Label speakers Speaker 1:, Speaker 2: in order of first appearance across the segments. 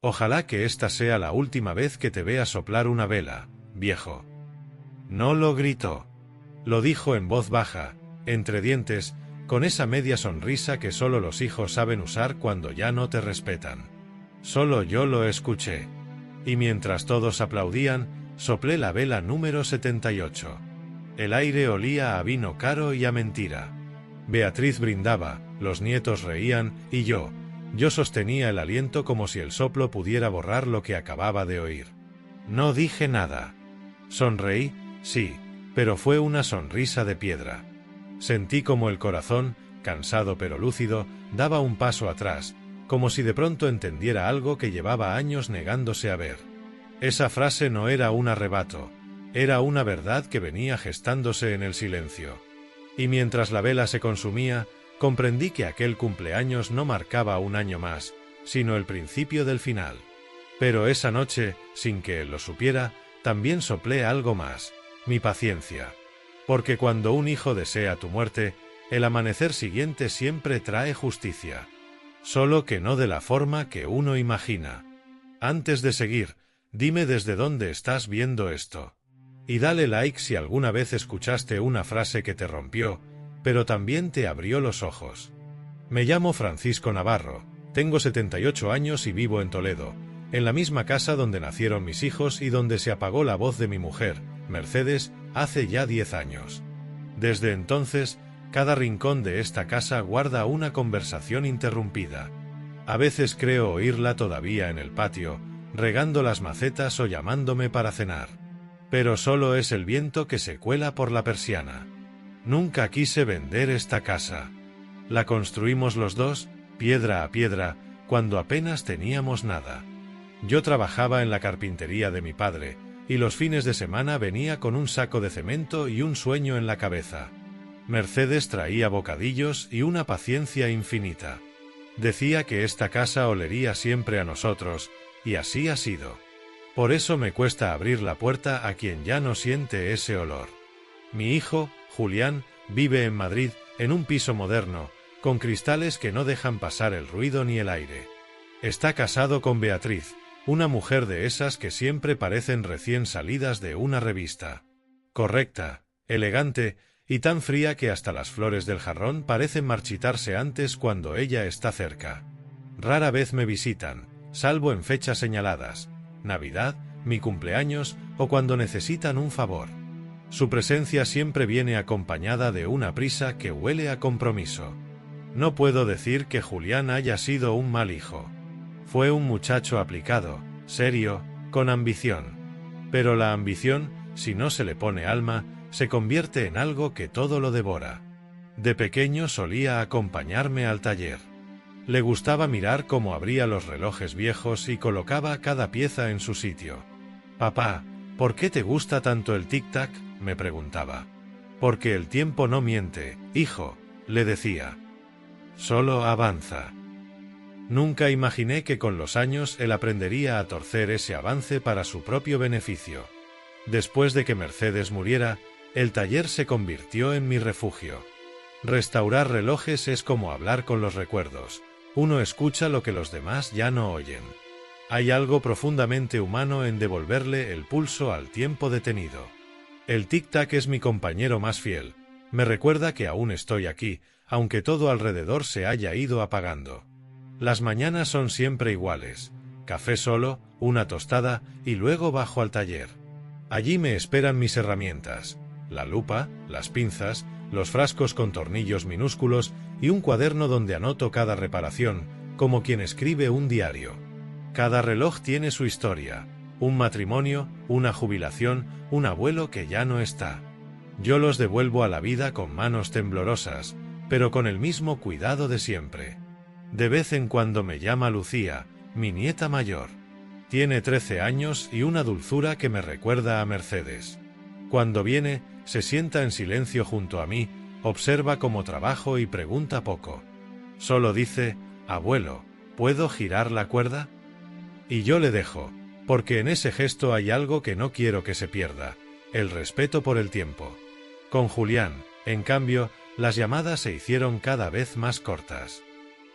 Speaker 1: Ojalá que esta sea la última vez que te vea soplar una vela, viejo. No lo gritó. Lo dijo en voz baja, entre dientes, con esa media sonrisa que solo los hijos saben usar cuando ya no te respetan. Solo yo lo escuché. Y mientras todos aplaudían, soplé la vela número 78. El aire olía a vino caro y a mentira. Beatriz brindaba, los nietos reían, y yo sostenía el aliento como si el soplo pudiera borrar lo que acababa de oír. No dije nada. Sonreí, sí, pero fue una sonrisa de piedra. Sentí como el corazón, cansado pero lúcido, daba un paso atrás, como si de pronto entendiera algo que llevaba años negándose a ver. Esa frase no era un arrebato, era una verdad que venía gestándose en el silencio. Y mientras la vela se consumía, comprendí que aquel cumpleaños no marcaba un año más, sino el principio del final. Pero esa noche, sin que él lo supiera, también soplé algo más, mi paciencia. Porque cuando un hijo desea tu muerte, el amanecer siguiente siempre trae justicia. Solo que no de la forma que uno imagina. Antes de seguir, dime desde dónde estás viendo esto. Y dale like si alguna vez escuchaste una frase que te rompió, pero también te abrió los ojos. Me llamo Francisco Navarro, tengo 78 años y vivo en Toledo, en la misma casa donde nacieron mis hijos y donde se apagó la voz de mi mujer, Mercedes, hace ya 10 años. Desde entonces, cada rincón de esta casa guarda una conversación interrumpida. A veces creo oírla todavía en el patio, regando las macetas o llamándome para cenar. Pero solo es el viento que se cuela por la persiana. Nunca quise vender esta casa. La construimos los dos, piedra a piedra, cuando apenas teníamos nada. Yo trabajaba en la carpintería de mi padre, y los fines de semana venía con un saco de cemento y un sueño en la cabeza. Mercedes traía bocadillos y una paciencia infinita. Decía que esta casa olería siempre a nosotros, y así ha sido. Por eso me cuesta abrir la puerta a quien ya no siente ese olor. Mi hijo, Julián, vive en Madrid, en un piso moderno, con cristales que no dejan pasar el ruido ni el aire. Está casado con Beatriz, una mujer de esas que siempre parecen recién salidas de una revista. Correcta, elegante, y tan fría que hasta las flores del jarrón parecen marchitarse antes cuando ella está cerca. Rara vez me visitan, salvo en fechas señaladas, Navidad, mi cumpleaños o cuando necesitan un favor. Su presencia siempre viene acompañada de una prisa que huele a compromiso. No puedo decir que Julián haya sido un mal hijo. Fue un muchacho aplicado, serio, con ambición. Pero la ambición, si no se le pone alma, se convierte en algo que todo lo devora. De pequeño solía acompañarme al taller. Le gustaba mirar cómo abría los relojes viejos y colocaba cada pieza en su sitio. «Papá, ¿por qué te gusta tanto el tic-tac?», me preguntaba. «Porque el tiempo no miente, hijo», le decía. «Solo avanza». Nunca imaginé que con los años él aprendería a torcer ese avance para su propio beneficio. Después de que Mercedes muriera, el taller se convirtió en mi refugio. Restaurar relojes es como hablar con los recuerdos. Uno escucha lo que los demás ya no oyen. Hay algo profundamente humano en devolverle el pulso al tiempo detenido. El tic-tac es mi compañero más fiel. Me recuerda que aún estoy aquí, aunque todo alrededor se haya ido apagando. Las mañanas son siempre iguales. Café solo, una tostada y luego bajo al taller. Allí me esperan mis herramientas. La lupa, las pinzas, los frascos con tornillos minúsculos y un cuaderno donde anoto cada reparación, como quien escribe un diario. Cada reloj tiene su historia, un matrimonio, una jubilación, un abuelo que ya no está. Yo los devuelvo a la vida con manos temblorosas, pero con el mismo cuidado de siempre. De vez en cuando me llama Lucía, mi nieta mayor. Tiene 13 años y una dulzura que me recuerda a Mercedes. Cuando viene, se sienta en silencio junto a mí, observa cómo trabajo y pregunta poco. Solo dice, «Abuelo, ¿puedo girar la cuerda?». Y yo le dejo, porque en ese gesto hay algo que no quiero que se pierda, el respeto por el tiempo. Con Julián, en cambio, las llamadas se hicieron cada vez más cortas.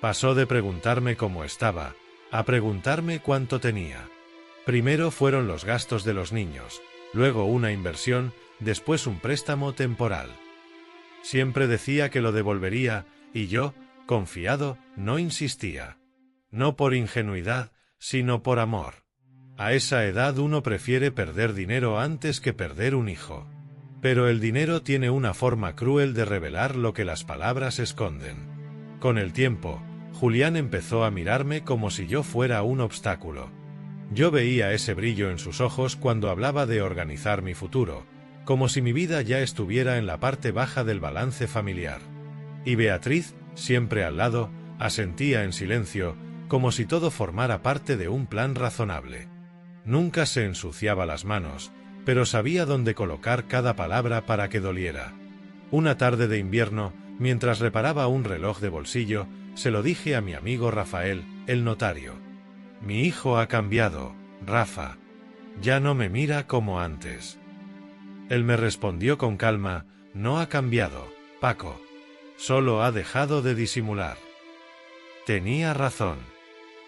Speaker 1: Pasó de preguntarme cómo estaba, a preguntarme cuánto tenía. Primero fueron los gastos de los niños, luego una inversión, después un préstamo temporal. Siempre decía que lo devolvería, y yo, confiado, no insistía. No por ingenuidad, sino por amor. A esa edad uno prefiere perder dinero antes que perder un hijo. Pero el dinero tiene una forma cruel de revelar lo que las palabras esconden. Con el tiempo, Julián empezó a mirarme como si yo fuera un obstáculo. Yo veía ese brillo en sus ojos cuando hablaba de organizar mi futuro, como si mi vida ya estuviera en la parte baja del balance familiar. Y Beatriz, siempre al lado, asentía en silencio, como si todo formara parte de un plan razonable. Nunca se ensuciaba las manos, pero sabía dónde colocar cada palabra para que doliera. Una tarde de invierno, mientras reparaba un reloj de bolsillo, se lo dije a mi amigo Rafael, el notario. Mi hijo ha cambiado, Rafa. Ya no me mira como antes. Él me respondió con calma, no ha cambiado, Paco. Solo ha dejado de disimular. Tenía razón.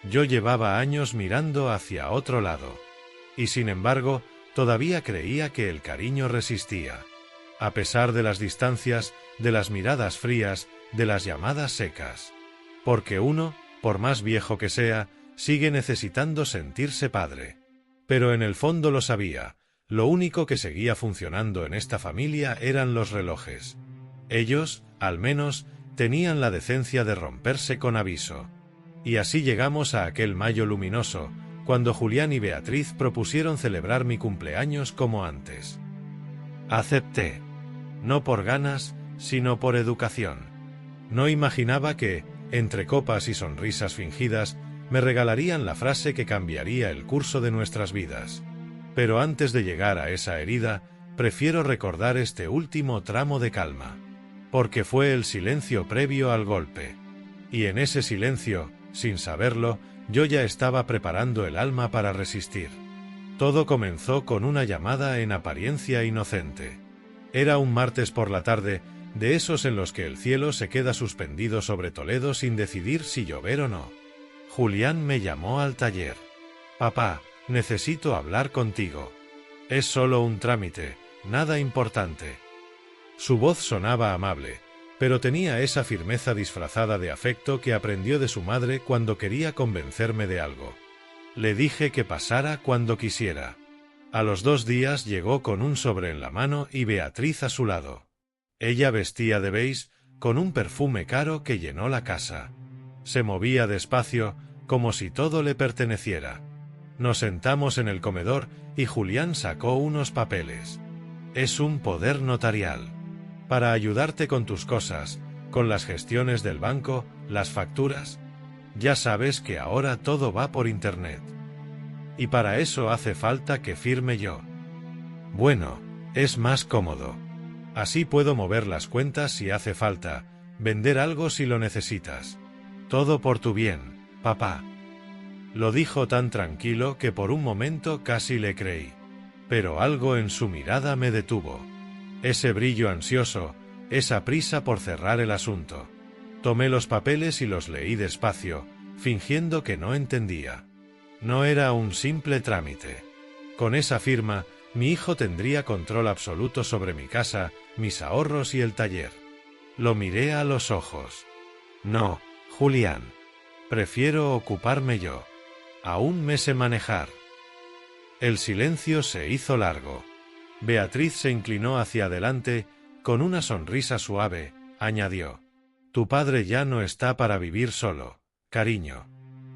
Speaker 1: Yo llevaba años mirando hacia otro lado. Y sin embargo, todavía creía que el cariño resistía. A pesar de las distancias, de las miradas frías, de las llamadas secas. Porque uno, por más viejo que sea, sigue necesitando sentirse padre. Pero en el fondo lo sabía, lo único que seguía funcionando en esta familia eran los relojes. Ellos, al menos, tenían la decencia de romperse con aviso. Y así llegamos a aquel mayo luminoso, cuando Julián y Beatriz propusieron celebrar mi cumpleaños como antes. Acepté. No por ganas, sino por educación. No imaginaba que, entre copas y sonrisas fingidas, me regalarían la frase que cambiaría el curso de nuestras vidas. Pero antes de llegar a esa herida, prefiero recordar este último tramo de calma. Porque fue el silencio previo al golpe. Y en ese silencio, sin saberlo, yo ya estaba preparando el alma para resistir. Todo comenzó con una llamada en apariencia inocente. Era un martes por la tarde, de esos en los que el cielo se queda suspendido sobre Toledo sin decidir si llover o no. Julián me llamó al taller. Papá, necesito hablar contigo. Es solo un trámite, nada importante. Su voz sonaba amable, pero tenía esa firmeza disfrazada de afecto que aprendió de su madre cuando quería convencerme de algo. Le dije que pasara cuando quisiera. A los 2 días llegó con un sobre en la mano y Beatriz a su lado. Ella vestía de beige, con un perfume caro que llenó la casa. Se movía despacio, como si todo le perteneciera. Nos sentamos en el comedor y Julián sacó unos papeles. Es un poder notarial. Para ayudarte con tus cosas, con las gestiones del banco, las facturas. Ya sabes que ahora todo va por internet. Y para eso hace falta que firme yo. Bueno, es más cómodo. Así puedo mover las cuentas si hace falta, vender algo si lo necesitas. Todo por tu bien, papá. Lo dijo tan tranquilo que por un momento casi le creí. Pero algo en su mirada me detuvo. Ese brillo ansioso, esa prisa por cerrar el asunto. Tomé los papeles y los leí despacio, fingiendo que no entendía. No era un simple trámite. Con esa firma, mi hijo tendría control absoluto sobre mi casa, mis ahorros y el taller. Lo miré a los ojos. No, Julián. Prefiero ocuparme yo. Aún me sé manejar. El silencio se hizo largo. Beatriz se inclinó hacia adelante, con una sonrisa suave, añadió. Tu padre ya no está para vivir solo, cariño.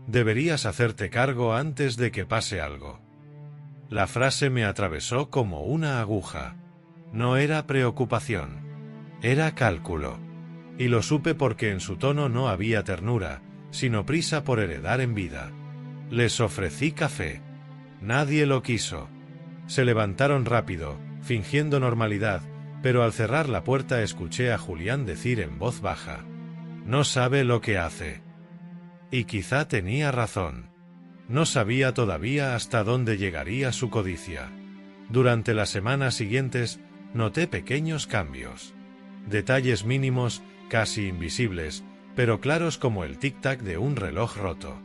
Speaker 1: Deberías hacerte cargo antes de que pase algo. La frase me atravesó como una aguja. No era preocupación. Era cálculo. Y lo supe porque en su tono no había ternura, sino prisa por heredar en vida. Les ofrecí café. Nadie lo quiso. Se levantaron rápido, fingiendo normalidad, pero al cerrar la puerta escuché a Julián decir en voz baja. No sabe lo que hace. Y quizá tenía razón. No sabía todavía hasta dónde llegaría su codicia. Durante las semanas siguientes, noté pequeños cambios. Detalles mínimos, casi invisibles, pero claros como el tic-tac de un reloj roto.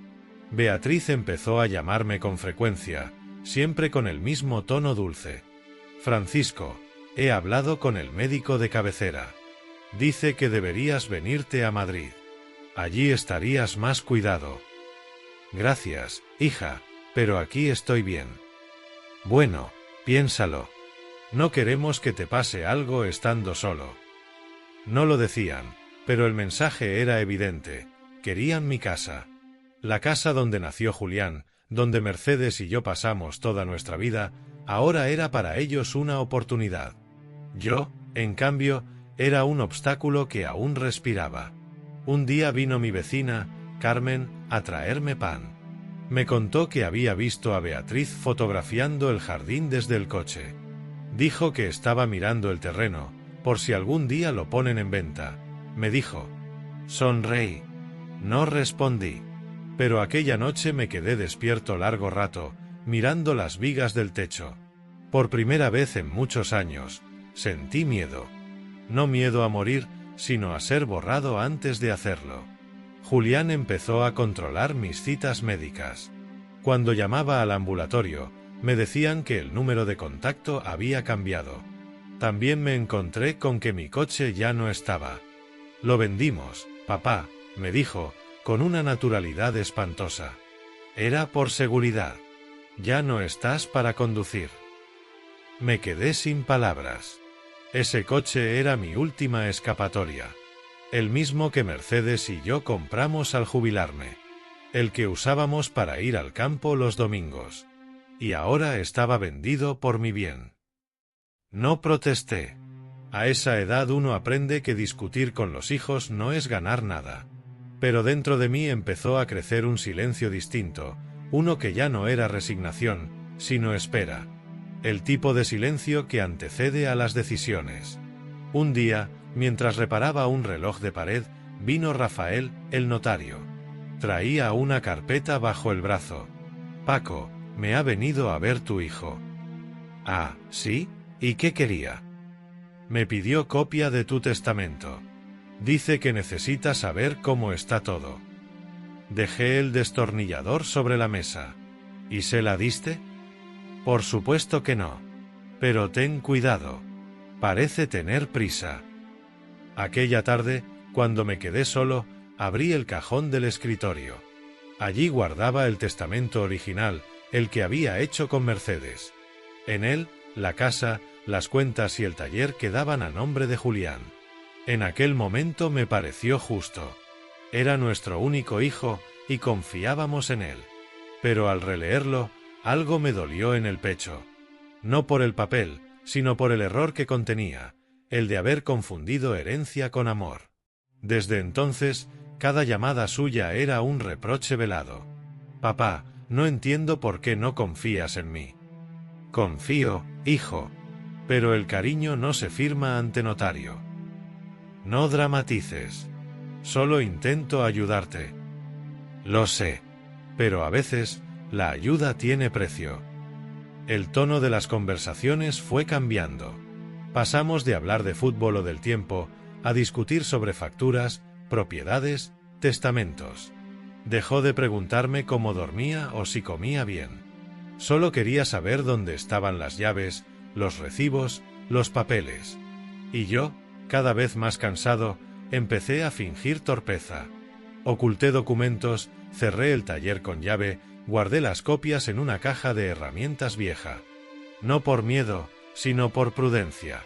Speaker 1: Beatriz empezó a llamarme con frecuencia, siempre con el mismo tono dulce. Francisco, he hablado con el médico de cabecera. Dice que deberías venirte a Madrid. Allí estarías más cuidado. Gracias, hija, pero aquí estoy bien. Bueno, piénsalo. No queremos que te pase algo estando solo. No lo decían, pero el mensaje era evidente. Querían mi casa. La casa donde nació Julián, donde Mercedes y yo pasamos toda nuestra vida, ahora era para ellos una oportunidad. Yo, en cambio, era un obstáculo que aún respiraba. Un día vino mi vecina, Carmen, a traerme pan. Me contó que había visto a Beatriz fotografiando el jardín desde el coche. Dijo que estaba mirando el terreno, por si algún día lo ponen en venta. Me dijo. Sonreí. No respondí. Pero aquella noche me quedé despierto largo rato, mirando las vigas del techo. Por primera vez en muchos años, sentí miedo. No miedo a morir, sino a ser borrado antes de hacerlo. Julián empezó a controlar mis citas médicas. Cuando llamaba al ambulatorio, me decían que el número de contacto había cambiado. También me encontré con que mi coche ya no estaba. Lo vendimos, papá, me dijo, con una naturalidad espantosa. Era por seguridad. Ya no estás para conducir. Me quedé sin palabras. Ese coche era mi última escapatoria. El mismo que Mercedes y yo compramos al jubilarme. El que usábamos para ir al campo los domingos. Y ahora estaba vendido por mi bien. No protesté. A esa edad uno aprende que discutir con los hijos no es ganar nada. Pero dentro de mí empezó a crecer un silencio distinto, uno que ya no era resignación, sino espera. El tipo de silencio que antecede a las decisiones. Un día, mientras reparaba un reloj de pared, vino Rafael, el notario. Traía una carpeta bajo el brazo. Paco, me ha venido a ver tu hijo. Ah, ¿sí? ¿Y qué quería? Me pidió copia de tu testamento. Dice que necesita saber cómo está todo. Dejé el destornillador sobre la mesa. ¿Y se la diste? Por supuesto que no. Pero ten cuidado. Parece tener prisa. Aquella tarde, cuando me quedé solo, abrí el cajón del escritorio. Allí guardaba el testamento original, el que había hecho con Mercedes. En él, la casa, las cuentas y el taller quedaban a nombre de Julián. En aquel momento me pareció justo. Era nuestro único hijo y confiábamos en él. Pero al releerlo, algo me dolió en el pecho. No por el papel, sino por el error que contenía, el de haber confundido herencia con amor. Desde entonces, cada llamada suya era un reproche velado. Papá, no entiendo por qué no confías en mí. Confío, hijo. Pero el cariño no se firma ante notario. No dramatices. Solo intento ayudarte. Lo sé. Pero a veces, la ayuda tiene precio. El tono de las conversaciones fue cambiando. Pasamos de hablar de fútbol o del tiempo, a discutir sobre facturas, propiedades, testamentos. Dejó de preguntarme cómo dormía o si comía bien. Solo quería saber dónde estaban las llaves, los recibos, los papeles. Y yo, cada vez más cansado, empecé a fingir torpeza. Oculté documentos, cerré el taller con llave, guardé las copias en una caja de herramientas vieja. No por miedo, sino por prudencia.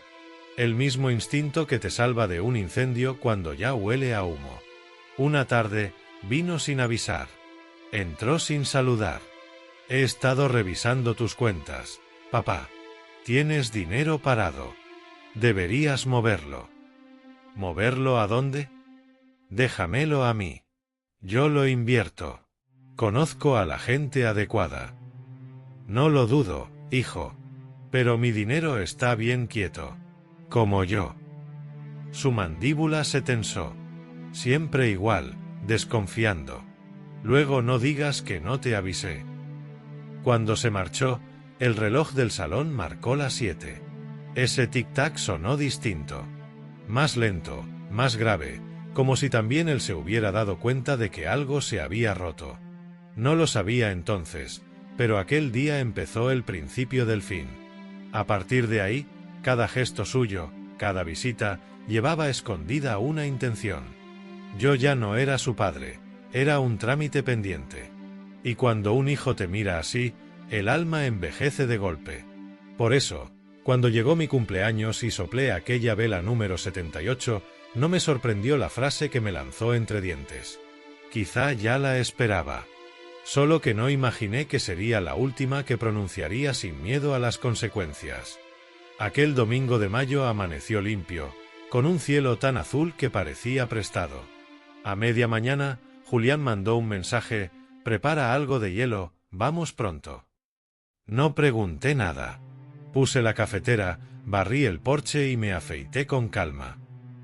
Speaker 1: El mismo instinto que te salva de un incendio cuando ya huele a humo. Una tarde, vino sin avisar. Entró sin saludar. He estado revisando tus cuentas, papá. Tienes dinero parado. Deberías moverlo. ¿Moverlo a dónde? Déjamelo a mí. Yo lo invierto. Conozco a la gente adecuada. No lo dudo, hijo. Pero mi dinero está bien quieto. Como yo. Su mandíbula se tensó. Siempre igual, desconfiando. Luego no digas que no te avisé. Cuando se marchó, el reloj del salón marcó las 7. Ese tic-tac sonó distinto. Más lento, más grave, como si también él se hubiera dado cuenta de que algo se había roto. No lo sabía entonces, pero aquel día empezó el principio del fin. A partir de ahí, cada gesto suyo, cada visita, llevaba escondida una intención. Yo ya no era su padre, era un trámite pendiente. Y cuando un hijo te mira así, el alma envejece de golpe. Por eso, cuando llegó mi cumpleaños y soplé aquella vela número 78, no me sorprendió la frase que me lanzó entre dientes. Quizá ya la esperaba. Solo que no imaginé que sería la última que pronunciaría sin miedo a las consecuencias. Aquel domingo de mayo amaneció limpio, con un cielo tan azul que parecía prestado. A media mañana, Julián mandó un mensaje: «Prepara algo de hielo, vamos pronto». No pregunté nada. Puse la cafetera, barrí el porche y me afeité con calma.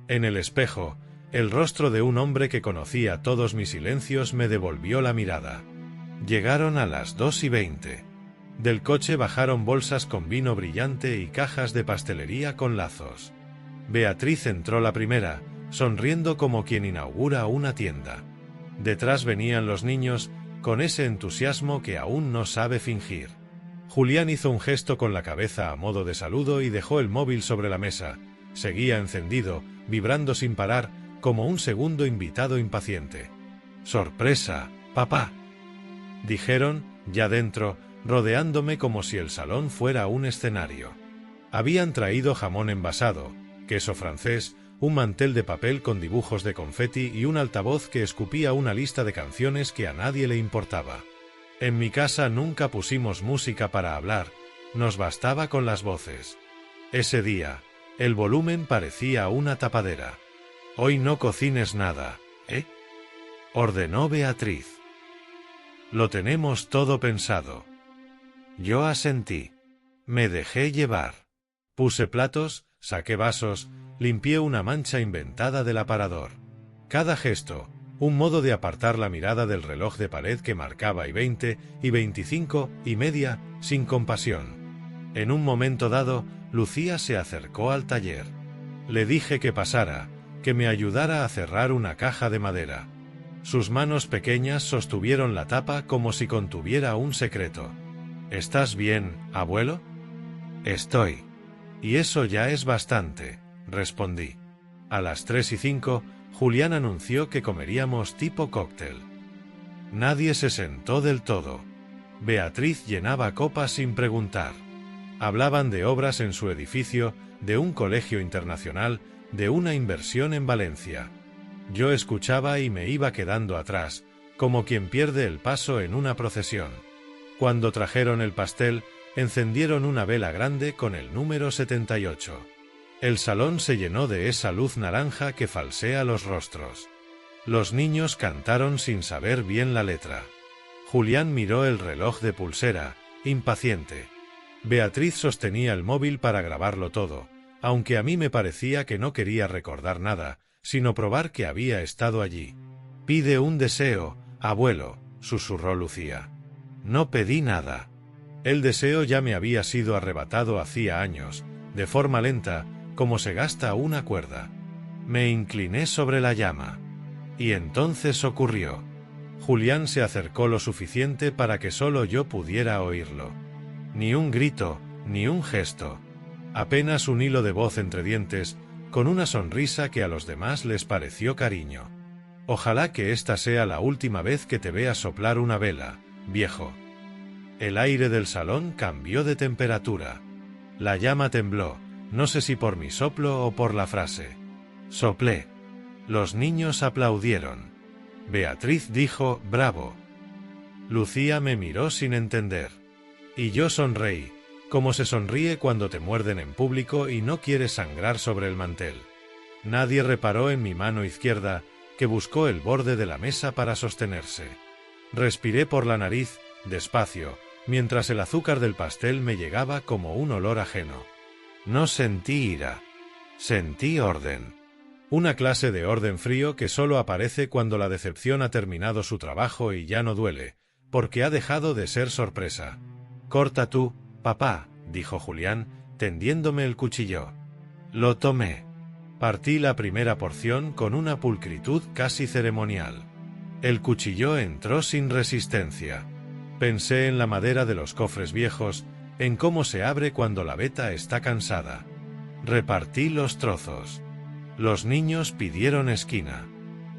Speaker 1: En el espejo, el rostro de un hombre que conocía todos mis silencios me devolvió la mirada. Llegaron a las 2:20. Del coche bajaron bolsas con vino brillante y cajas de pastelería con lazos. Beatriz entró la primera, sonriendo como quien inaugura una tienda. Detrás venían los niños, con ese entusiasmo que aún no sabe fingir. Julián hizo un gesto con la cabeza a modo de saludo y dejó el móvil sobre la mesa. Seguía encendido, vibrando sin parar, como un segundo invitado impaciente. «Sorpresa, papá», dijeron, ya dentro, rodeándome como si el salón fuera un escenario. Habían traído jamón envasado, queso francés, un mantel de papel con dibujos de confeti y un altavoz que escupía una lista de canciones que a nadie le importaba. En mi casa nunca pusimos música para hablar, nos bastaba con las voces. Ese día, el volumen parecía una tapadera. «Hoy no cocines nada, ¿eh?», ordenó Beatriz. «Lo tenemos todo pensado». Yo asentí. Me dejé llevar. Puse platos, saqué vasos, limpié una mancha inventada del aparador. Cada gesto, un modo de apartar la mirada del reloj de pared que marcaba y 20, y 25, y media, sin compasión. En un momento dado, Lucía se acercó al taller. Le dije que pasara, que me ayudara a cerrar una caja de madera. Sus manos pequeñas sostuvieron la tapa como si contuviera un secreto. «¿Estás bien, abuelo?» «Estoy. Y eso ya es bastante», respondí. A las 3:05, Julián anunció que comeríamos tipo cóctel. Nadie se sentó del todo. Beatriz llenaba copas sin preguntar. Hablaban de obras en su edificio, de un colegio internacional, de una inversión en Valencia. Yo escuchaba y me iba quedando atrás, como quien pierde el paso en una procesión. Cuando trajeron el pastel, encendieron una vela grande con el número 78. El salón se llenó de esa luz naranja que falsea los rostros. Los niños cantaron sin saber bien la letra. Julián miró el reloj de pulsera, impaciente. Beatriz sostenía el móvil para grabarlo todo, aunque a mí me parecía que no quería recordar nada, sino probar que había estado allí. «Pide un deseo, abuelo», susurró Lucía. No pedí nada. El deseo ya me había sido arrebatado hacía años, de forma lenta, como se gasta una cuerda. Me incliné sobre la llama. Y entonces ocurrió. Julián se acercó lo suficiente para que solo yo pudiera oírlo. Ni un grito, ni un gesto. Apenas un hilo de voz entre dientes, con una sonrisa que a los demás les pareció cariño. «Ojalá que esta sea la última vez que te vea soplar una vela, viejo». El aire del salón cambió de temperatura. La llama tembló, no sé si por mi soplo o por la frase. Soplé. Los niños aplaudieron. Beatriz dijo «bravo». Lucía me miró sin entender. Y yo sonreí, como se sonríe cuando te muerden en público y no quieres sangrar sobre el mantel. Nadie reparó en mi mano izquierda, que buscó el borde de la mesa para sostenerse. Respiré por la nariz, despacio, mientras el azúcar del pastel me llegaba como un olor ajeno. No sentí ira. Sentí orden. Una clase de orden frío que solo aparece cuando la decepción ha terminado su trabajo y ya no duele, porque ha dejado de ser sorpresa. «Corta tú, papá», dijo Julián, tendiéndome el cuchillo. Lo tomé. Partí la primera porción con una pulcritud casi ceremonial. El cuchillo entró sin resistencia. Pensé en la madera de los cofres viejos, en cómo se abre cuando la veta está cansada. Repartí los trozos. Los niños pidieron esquina.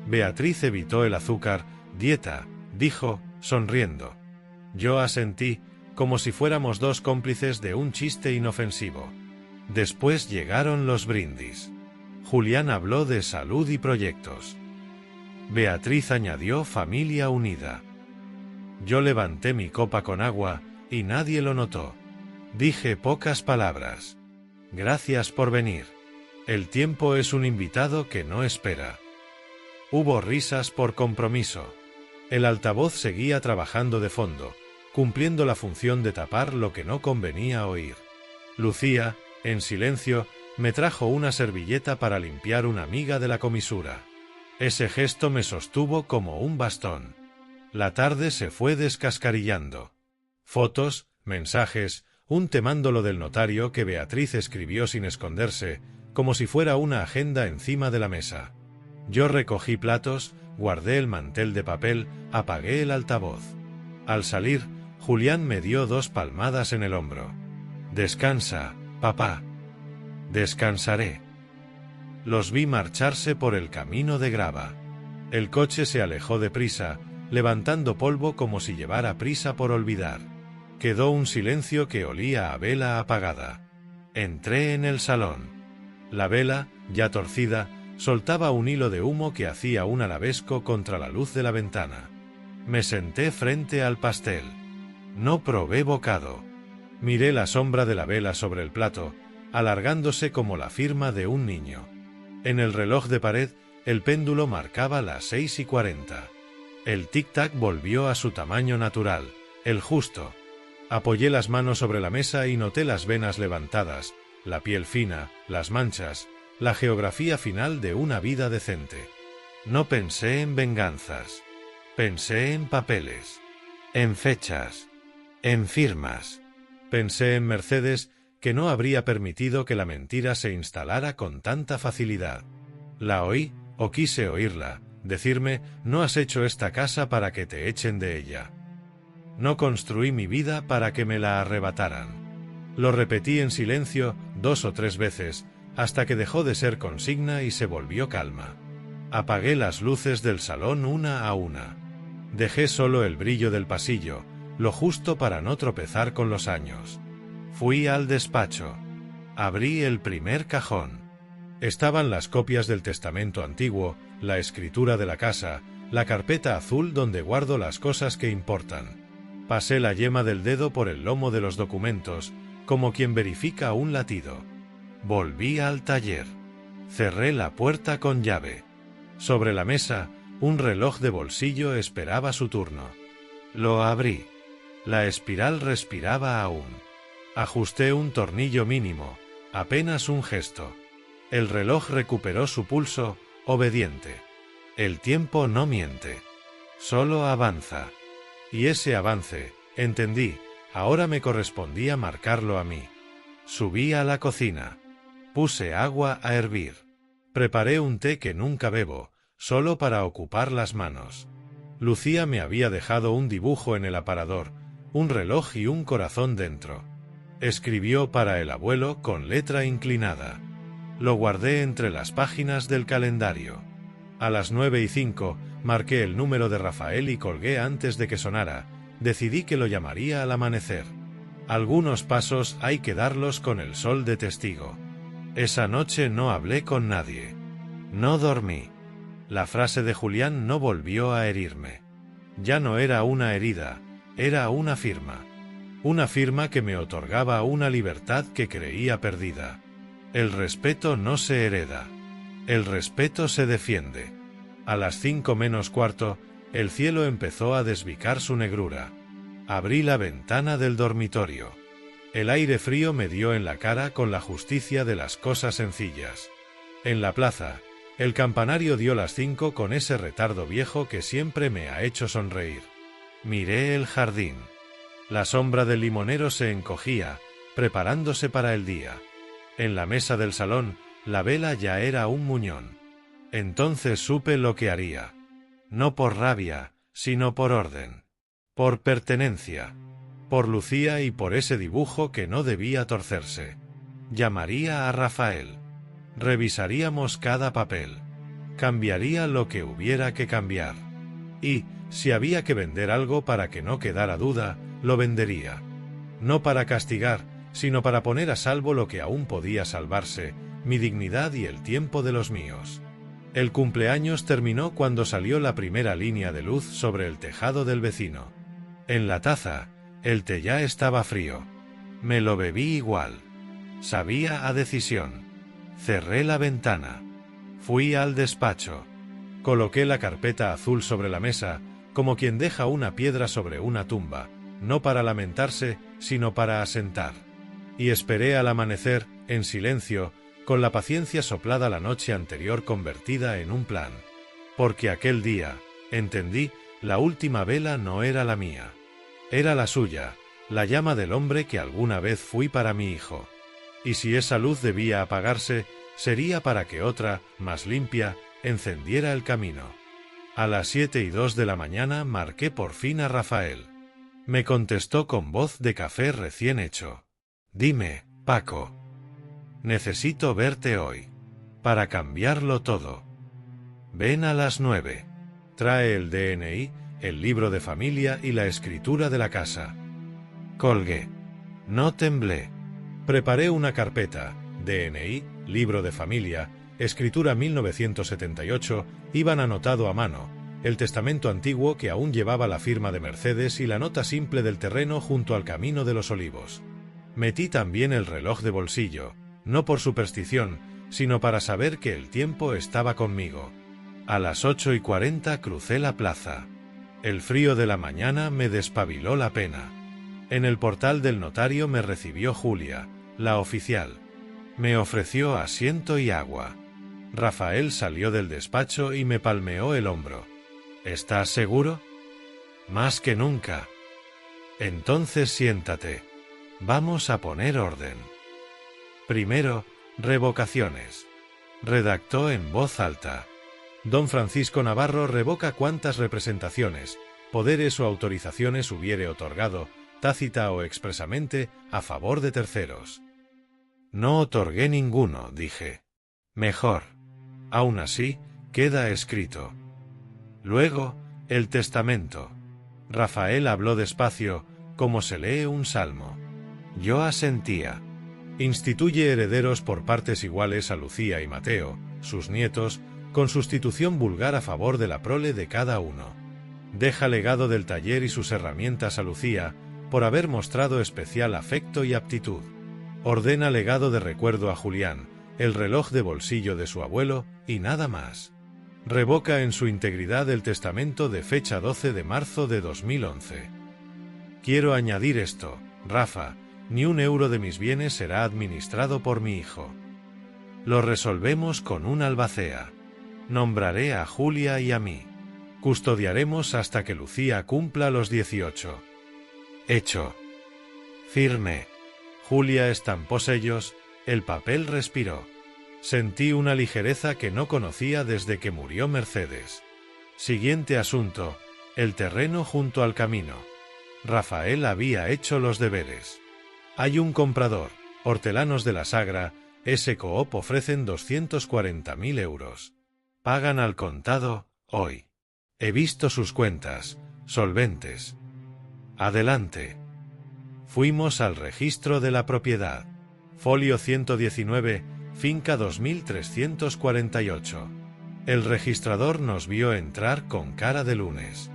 Speaker 1: Beatriz evitó el azúcar, dieta, dijo, sonriendo. Yo asentí, como si fuéramos dos cómplices de un chiste inofensivo. Después llegaron los brindis. Julián habló de salud y proyectos. Beatriz añadió familia unida. Yo levanté mi copa con agua, y nadie lo notó. Dije pocas palabras. Gracias por venir. El tiempo es un invitado que no espera. Hubo risas por compromiso. El altavoz seguía trabajando de fondo, cumpliendo la función de tapar lo que no convenía oír. Lucía, en silencio, me trajo una servilleta para limpiar una miga de la comisura. Ese gesto me sostuvo como un bastón. La tarde se fue descascarillando. Fotos, mensajes, un temándolo del notario que Beatriz escribió sin esconderse, como si fuera una agenda encima de la mesa. Yo recogí platos, guardé el mantel de papel, apagué el altavoz. Al salir, Julián me dio 2 palmadas en el hombro. «Descansa, papá». «Descansaré». Los vi marcharse por el camino de grava. El coche se alejó deprisa, levantando polvo como si llevara prisa por olvidar. Quedó un silencio que olía a vela apagada. Entré en el salón. La vela, ya torcida, soltaba un hilo de humo que hacía un arabesco contra la luz de la ventana. Me senté frente al pastel. No probé bocado. Miré la sombra de la vela sobre el plato, alargándose como la firma de un niño. En el reloj de pared, el péndulo marcaba las 6:40. El tic-tac volvió a su tamaño natural, el justo. Apoyé las manos sobre la mesa y noté las venas levantadas, la piel fina, las manchas, la geografía final de una vida decente. No pensé en venganzas. Pensé en papeles. En fechas. En firmas. Pensé en Mercedes, que no habría permitido que la mentira se instalara con tanta facilidad. La oí, o quise oírla, decirme, no has hecho esta casa para que te echen de ella. No construí mi vida para que me la arrebataran. Lo repetí en silencio 2 o 3 veces, hasta que dejó de ser consigna y se volvió calma. Apagué las luces del salón una a una. Dejé solo el brillo del pasillo, lo justo para no tropezar con los años. Fui al despacho. Abrí el primer cajón. Estaban las copias del testamento antiguo, la escritura de la casa, la carpeta azul donde guardo las cosas que importan. Pasé la yema del dedo por el lomo de los documentos, como quien verifica un latido. Volví al taller. Cerré la puerta con llave. Sobre la mesa, un reloj de bolsillo esperaba su turno. Lo abrí. La espiral respiraba aún. Ajusté un tornillo mínimo, apenas un gesto. El reloj recuperó su pulso, obediente. El tiempo no miente. Solo avanza. Y ese avance, entendí, ahora me correspondía marcarlo a mí. Subí a la cocina. Puse agua a hervir. Preparé un té que nunca bebo, solo para ocupar las manos. Lucía me había dejado un dibujo en el aparador, un reloj y un corazón dentro. Escribió para el abuelo con letra inclinada. Lo guardé entre las páginas del calendario. A las 9:05 marqué el número de Rafael y colgué antes de que sonara. Decidí que lo llamaría al amanecer. Algunos pasos hay que darlos con el sol de testigo. Esa noche no hablé con nadie. No dormí. La frase de Julián no volvió a herirme. Ya no era una herida, era una firma. Una firma que me otorgaba una libertad que creía perdida. El respeto no se hereda. El respeto se defiende. A las 5 menos cuarto, el cielo empezó a desbicar su negrura. Abrí la ventana del dormitorio. El aire frío me dio en la cara con la justicia de las cosas sencillas. En la plaza, el campanario dio las 5 con ese retardo viejo que siempre me ha hecho sonreír. Miré el jardín. La sombra del limonero se encogía, preparándose para el día. En la mesa del salón, la vela ya era un muñón. Entonces supe lo que haría. no por rabia, sino por orden, por pertenencia, por Lucía y por ese dibujo que no debía torcerse. Llamaría a Rafael. Revisaríamos cada papel. Cambiaría lo que hubiera que cambiar. Y, si había que vender algo para que no quedara duda, lo vendería. No para castigar, sino para poner a salvo lo que aún podía salvarse, mi dignidad y el tiempo de los míos. El cumpleaños terminó cuando salió la primera línea de luz sobre el tejado del vecino. En la taza, el té ya estaba frío. Me lo bebí igual. Sabía a decisión. Cerré la ventana. Fui al despacho. Coloqué la carpeta azul sobre la mesa, como quien deja una piedra sobre una tumba, no para lamentarse, sino para asentar. Y esperé al amanecer, en silencio, con la paciencia soplada la noche anterior convertida en un plan. Porque aquel día, entendí, la última vela no era la mía. Era la suya, la llama del hombre que alguna vez fui para mi hijo. Y si esa luz debía apagarse, sería para que otra, más limpia, encendiera el camino. A las 7:02 de la mañana marqué por fin a Rafael. Me contestó con voz de café recién hecho. Dime, Paco. Necesito verte hoy. Para cambiarlo todo. Ven a las 9. Trae el DNI, el libro de familia y la escritura de la casa. Colgué. No temblé. Preparé una carpeta, DNI, libro de familia, escritura 1978, iban anotado a mano, el testamento antiguo que aún llevaba la firma de Mercedes y la nota simple del terreno junto al camino de los Olivos. Metí también el reloj de bolsillo, no por superstición, sino para saber que el tiempo estaba conmigo. A las 8:40 crucé la plaza. El frío de la mañana me despabiló la pena. En el portal del notario me recibió Julia, la oficial. Me ofreció asiento y agua. Rafael salió del despacho y me palmeó el hombro. ¿Estás seguro? Más que nunca. Entonces siéntate. Vamos a poner orden. Primero, revocaciones. Redactó en voz alta. Don Francisco Navarro revoca cuantas representaciones, poderes o autorizaciones hubiere otorgado, tácita o expresamente, a favor de terceros. No otorgué ninguno, dije. Mejor. Aún así, queda escrito. Luego, el testamento. Rafael habló despacio, como se lee un salmo. Yo asentía. Instituye herederos por partes iguales a Lucía y Mateo, sus nietos, con sustitución vulgar a favor de la prole de cada uno. Deja legado del taller y sus herramientas a Lucía, por haber mostrado especial afecto y aptitud. Ordena legado de recuerdo a Julián, el reloj de bolsillo de su abuelo, y nada más. Revoca en su integridad el testamento de fecha 12 de marzo de 2011. Quiero añadir esto, Rafa, ni un euro de mis bienes será administrado por mi hijo. Lo resolvemos con un albacea. Nombraré a Julia y a mí. Custodiaremos hasta que Lucía cumpla los 18. Hecho. Firme. Julia estampó sellos, el papel respiró. Sentí una ligereza que no conocía desde que murió Mercedes. Siguiente asunto, el terreno junto al camino. Rafael había hecho los deberes. Hay un comprador, Hortelanos de la Sagra, ese coop ofrecen 240.000 euros. Pagan al contado, hoy. He visto sus cuentas, solventes. Adelante. Fuimos al registro de la propiedad. Folio 119, finca 2348. El registrador nos vio entrar con cara de lunes.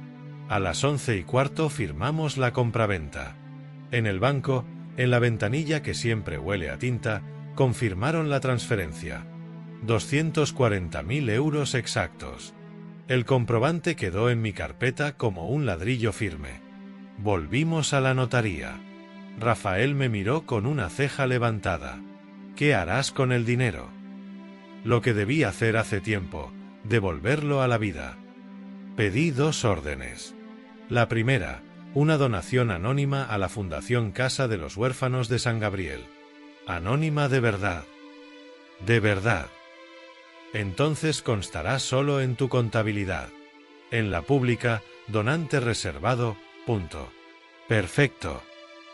Speaker 1: A las 11:15 firmamos la compraventa. En el banco, en la ventanilla que siempre huele a tinta, confirmaron la transferencia. 240.000 euros exactos. El comprobante quedó en mi carpeta como un ladrillo firme. Volvimos a la notaría. Rafael me miró con una ceja levantada. ¿Qué harás con el dinero? Lo que debí hacer hace tiempo, devolverlo a la vida. Pedí 2 órdenes. La primera, una donación anónima a la Fundación Casa de los Huérfanos de San Gabriel. Anónima de verdad. De verdad. Entonces constará solo en tu contabilidad. En la pública, donante reservado, punto. Perfecto.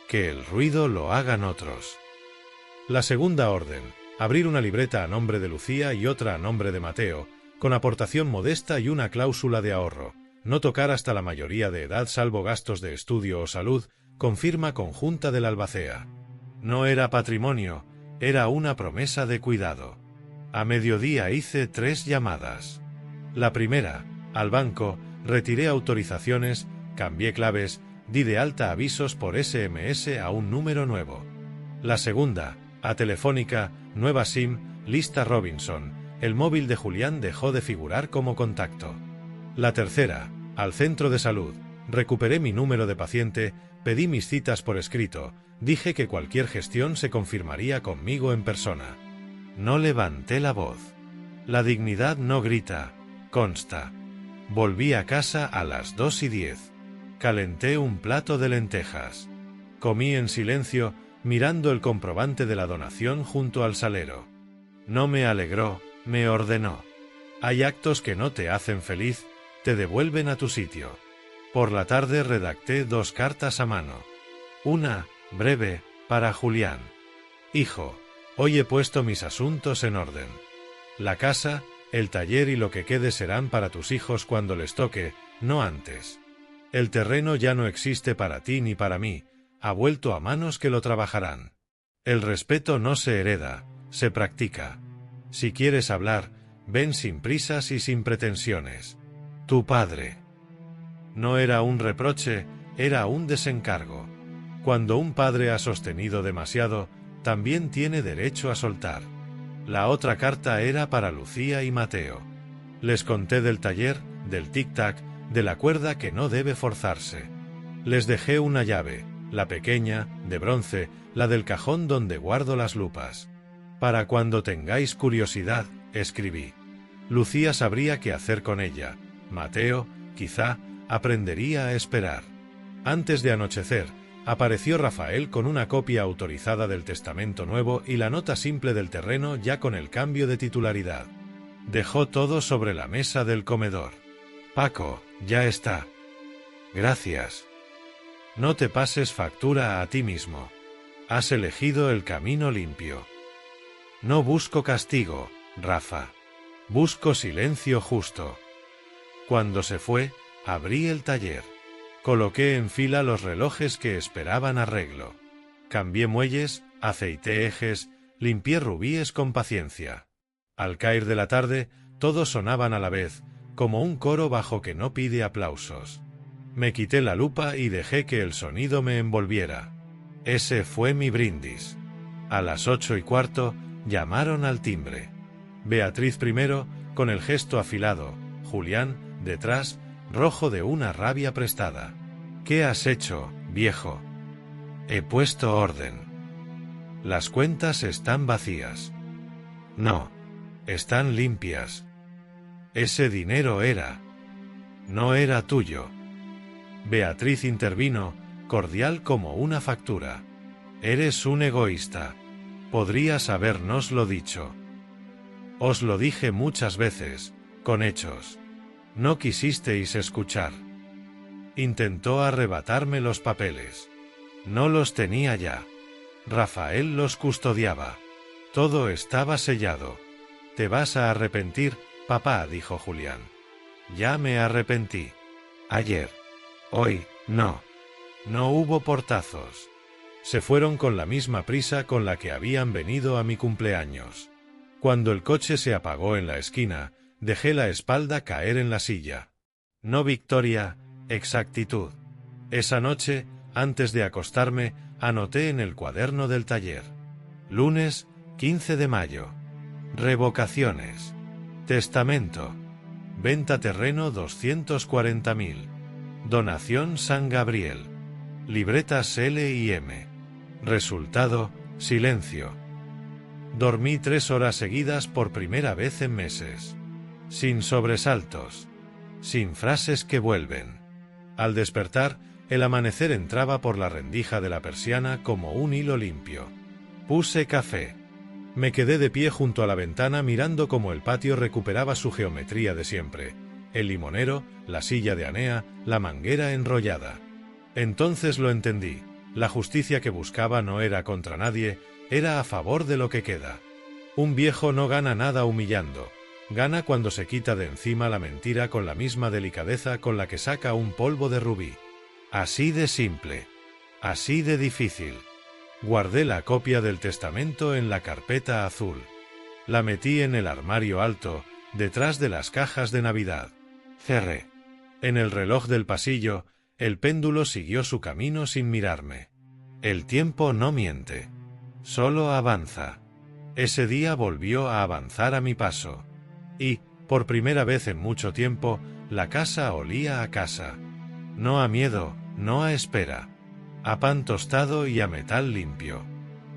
Speaker 1: Que el ruido lo hagan otros. La segunda orden, abrir una libreta a nombre de Lucía y otra a nombre de Mateo, con aportación modesta y una cláusula de ahorro. No tocar hasta la mayoría de edad salvo gastos de estudio o salud, con firma conjunta del albacea. No era patrimonio, era una promesa de cuidado. A mediodía hice 3 llamadas. La primera, al banco, retiré autorizaciones, cambié claves, di de alta avisos por SMS a un número nuevo. La segunda, a Telefónica, nueva SIM, lista Robinson, el móvil de Julián dejó de figurar como contacto. La tercera, al centro de salud, recuperé mi número de paciente, pedí mis citas por escrito, dije que cualquier gestión se confirmaría conmigo en persona. No levanté la voz. La dignidad no grita, consta. Volví a casa a las 2:10. Calenté un plato de lentejas. Comí en silencio, mirando el comprobante de la donación junto al salero. No me alegró, me ordenó. Hay actos que no te hacen feliz, te devuelven a tu sitio. Por la tarde redacté 2 cartas a mano. Una, breve, para Julián. Hijo, hoy he puesto mis asuntos en orden. La casa, el taller y lo que quede serán para tus hijos cuando les toque, no antes. El terreno ya no existe para ti ni para mí, ha vuelto a manos que lo trabajarán. El respeto no se hereda, se practica. Si quieres hablar, ven sin prisas y sin pretensiones. Tu padre. No era un reproche, era un desencargo. Cuando un padre ha sostenido demasiado, también tiene derecho a soltar. La otra carta era para Lucía y Mateo. Les conté del taller, del tic-tac, de la cuerda que no debe forzarse. Les dejé una llave, la pequeña, de bronce, la del cajón donde guardo las lupas. Para cuando tengáis curiosidad, escribí. Lucía sabría qué hacer con ella. Mateo, quizá, aprendería a esperar. Antes de anochecer, apareció Rafael con una copia autorizada del testamento nuevo y la nota simple del terreno ya con el cambio de titularidad. Dejó todo sobre la mesa del comedor. Paco, ya está. Gracias. No te pases factura a ti mismo. Has elegido el camino limpio. No busco castigo, Rafa. Busco silencio justo. Cuando se fue, abrí el taller. Coloqué en fila los relojes que esperaban arreglo. Cambié muelles, aceité ejes, limpié rubíes con paciencia. Al caer de la tarde, todos sonaban a la vez, como un coro bajo que no pide aplausos. Me quité la lupa y dejé que el sonido me envolviera. Ese fue mi brindis. A las 8:15, llamaron al timbre. Beatriz primero, con el gesto afilado, Julián, detrás, rojo de una rabia prestada. ¿Qué has hecho, viejo? He puesto orden. Las cuentas están vacías. No. Están limpias. Ese dinero no era tuyo. Beatriz intervino, cordial como una factura. Eres un egoísta. Podrías habérnoslo dicho. Os lo dije muchas veces, con hechos. No quisisteis escuchar. Intentó arrebatarme los papeles. No los tenía ya. Rafael los custodiaba. Todo estaba sellado. Te vas a arrepentir, papá, dijo Julián. Ya me arrepentí. Ayer. Hoy, no. No hubo portazos. Se fueron con la misma prisa con la que habían venido a mi cumpleaños. Cuando el coche se apagó en la esquina, dejé la espalda caer en la silla. No victoria, exactitud. Esa noche, antes de acostarme, anoté en el cuaderno del taller. Lunes, 15 de mayo. Revocaciones. Testamento. Venta terreno 240.000. Donación San Gabriel. Libretas L y M. Resultado, silencio. Dormí 3 horas seguidas por primera vez en meses. Sin sobresaltos. Sin frases que vuelven. Al despertar, el amanecer entraba por la rendija de la persiana como un hilo limpio. Puse café. Me quedé de pie junto a la ventana mirando cómo el patio recuperaba su geometría de siempre. el limonero, la silla de Anea, la manguera enrollada. Entonces lo entendí. La justicia que buscaba no era contra nadie, era a favor de lo que queda. Un viejo no gana nada humillando. Gana cuando se quita de encima la mentira con la misma delicadeza con la que saca un polvo de rubí. Así de simple. Así de difícil. Guardé la copia del testamento en la carpeta azul. La metí en el armario alto, detrás de las cajas de Navidad. Cerré. En el reloj del pasillo, el péndulo siguió su camino sin mirarme. El tiempo no miente. Solo avanza. Ese día volvió a avanzar a mi paso. Y, por primera vez en mucho tiempo, la casa olía a casa. No a miedo, no a espera. A pan tostado y a metal limpio.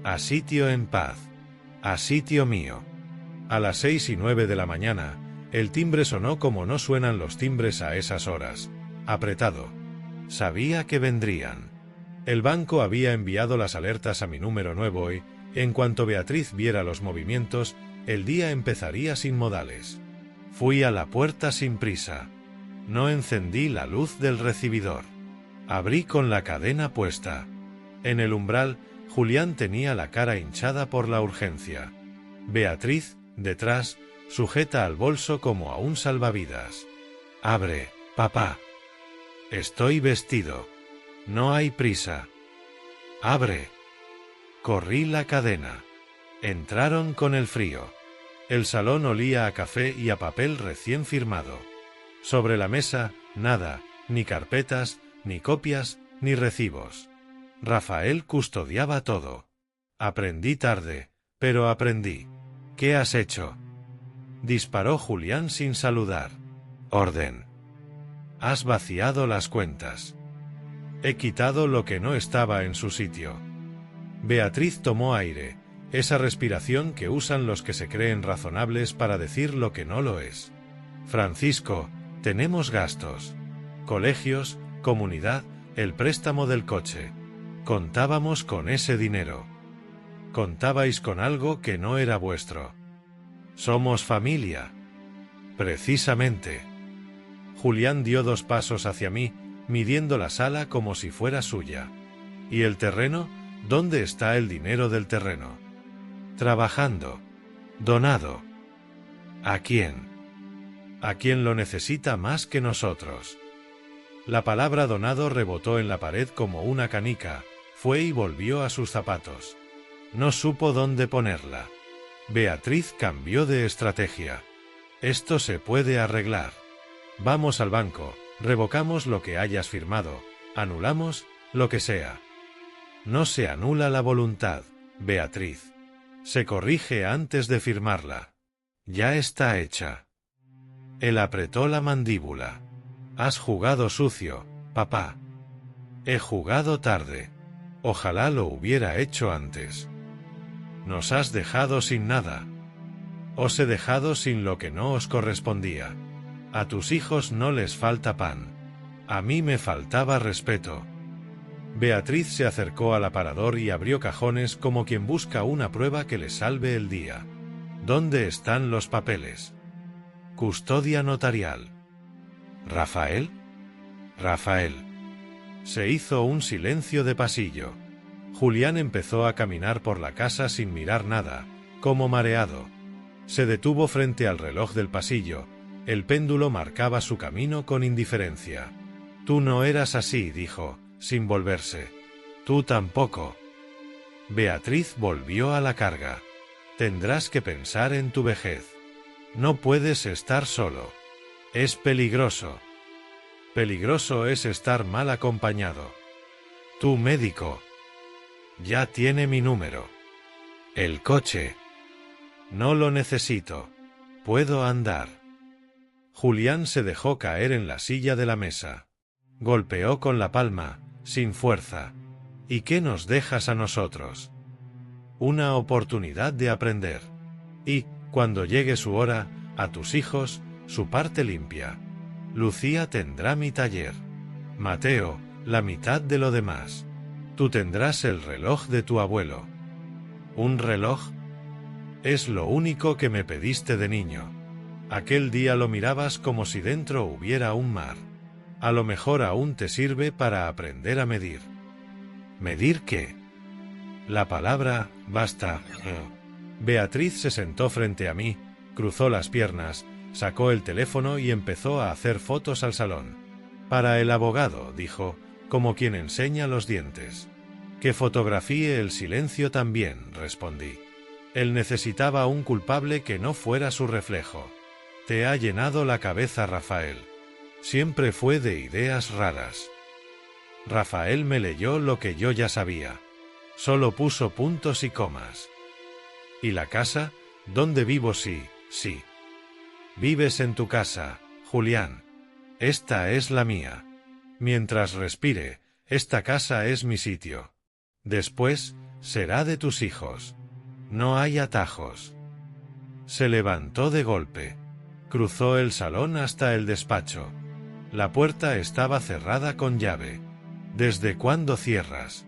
Speaker 1: A sitio en paz. A sitio mío. A las 6:09 de la mañana, el timbre sonó como no suenan los timbres a esas horas. Apretado. Sabía que vendrían. El banco había enviado las alertas a mi número nuevo y, en cuanto Beatriz viera los movimientos, el día empezaría sin modales. Fui a la puerta sin prisa. No encendí la luz del recibidor. Abrí con la cadena puesta. En el umbral, Julián tenía la cara hinchada por la urgencia. Beatriz, detrás, sujeta al bolso como a un salvavidas. «Abre, papá. Estoy vestido. No hay prisa. Abre». Corrí la cadena. Entraron con el frío. El salón olía a café y a papel recién firmado. Sobre la mesa, nada, ni carpetas, ni copias, ni recibos. Rafael custodiaba todo. Aprendí tarde, pero aprendí. «¿Qué has hecho?», disparó Julián sin saludar. «Orden. Has vaciado las cuentas. He quitado lo que no estaba en su sitio». Beatriz tomó aire, esa respiración que usan los que se creen razonables para decir lo que no lo es. «Francisco, tenemos gastos. Colegios, comunidad, el préstamo del coche. Contábamos con ese dinero. Contabais con algo que no era vuestro. Somos familia». «Precisamente». Julián dio 2 pasos hacia mí, midiendo la sala como si fuera suya. «¿Y el terreno? ¿Dónde está el dinero del terreno?» «Trabajando. Donado». «¿A quién?» «A quien lo necesita más que nosotros». La palabra donado rebotó en la pared como una canica, fue y volvió a sus zapatos. No supo dónde ponerla. Beatriz cambió de estrategia. «Esto se puede arreglar. Vamos al banco, revocamos lo que hayas firmado, anulamos lo que sea». «No se anula la voluntad, Beatriz. Se corrige antes de firmarla. Ya está hecha». Él apretó la mandíbula. «Has jugado sucio, papá». «He jugado tarde. Ojalá lo hubiera hecho antes». «Nos has dejado sin nada». «Os he dejado sin lo que no os correspondía. A tus hijos no les falta pan. A mí me faltaba respeto». Beatriz se acercó al aparador y abrió cajones como quien busca una prueba que le salve el día. «¿Dónde están los papeles?» «Custodia notarial». «¿Rafael?» «Rafael». Se hizo un silencio de pasillo. Julián empezó a caminar por la casa sin mirar nada, como mareado. Se detuvo frente al reloj del pasillo. El péndulo marcaba su camino con indiferencia. «Tú no eras así», dijo, sin volverse. «Tú tampoco». Beatriz volvió a la carga. «Tendrás que pensar en tu vejez. No puedes estar solo. Es peligroso. Peligroso es estar mal acompañado. Tu médico. Ya tiene mi número. El coche. No lo necesito. Puedo andar». Julián se dejó caer en la silla de la mesa. Golpeó con la palma, sin fuerza. «¿Y qué nos dejas a nosotros?» «Una oportunidad de aprender. Y, cuando llegue su hora, a tus hijos, su parte limpia. Lucía tendrá mi taller. Mateo, la mitad de lo demás. Tú tendrás el reloj de tu abuelo». «¿Un reloj?» «Es lo único que me pediste de niño». Aquel día lo mirabas como si dentro hubiera un mar. A lo mejor aún te sirve para aprender a medir. ¿Medir qué? La palabra, basta. Beatriz se sentó frente a mí, cruzó las piernas, sacó el teléfono y empezó a hacer fotos al salón. Para el abogado, dijo, como quien enseña los dientes. Que fotografíe el silencio también, respondí. Él necesitaba un culpable que no fuera su reflejo. Te ha llenado la cabeza, Rafael. Siempre fue de ideas raras. Rafael me leyó lo que yo ya sabía. Solo puso puntos y comas. ¿Y la casa? ¿Dónde vivo? Sí. Vives en tu casa, Julián. Esta es la mía. Mientras respire, esta casa es mi sitio. Después, será de tus hijos. No hay atajos. Se levantó de golpe. Cruzó el salón hasta el despacho. La puerta estaba cerrada con llave. ¿Desde cuándo cierras?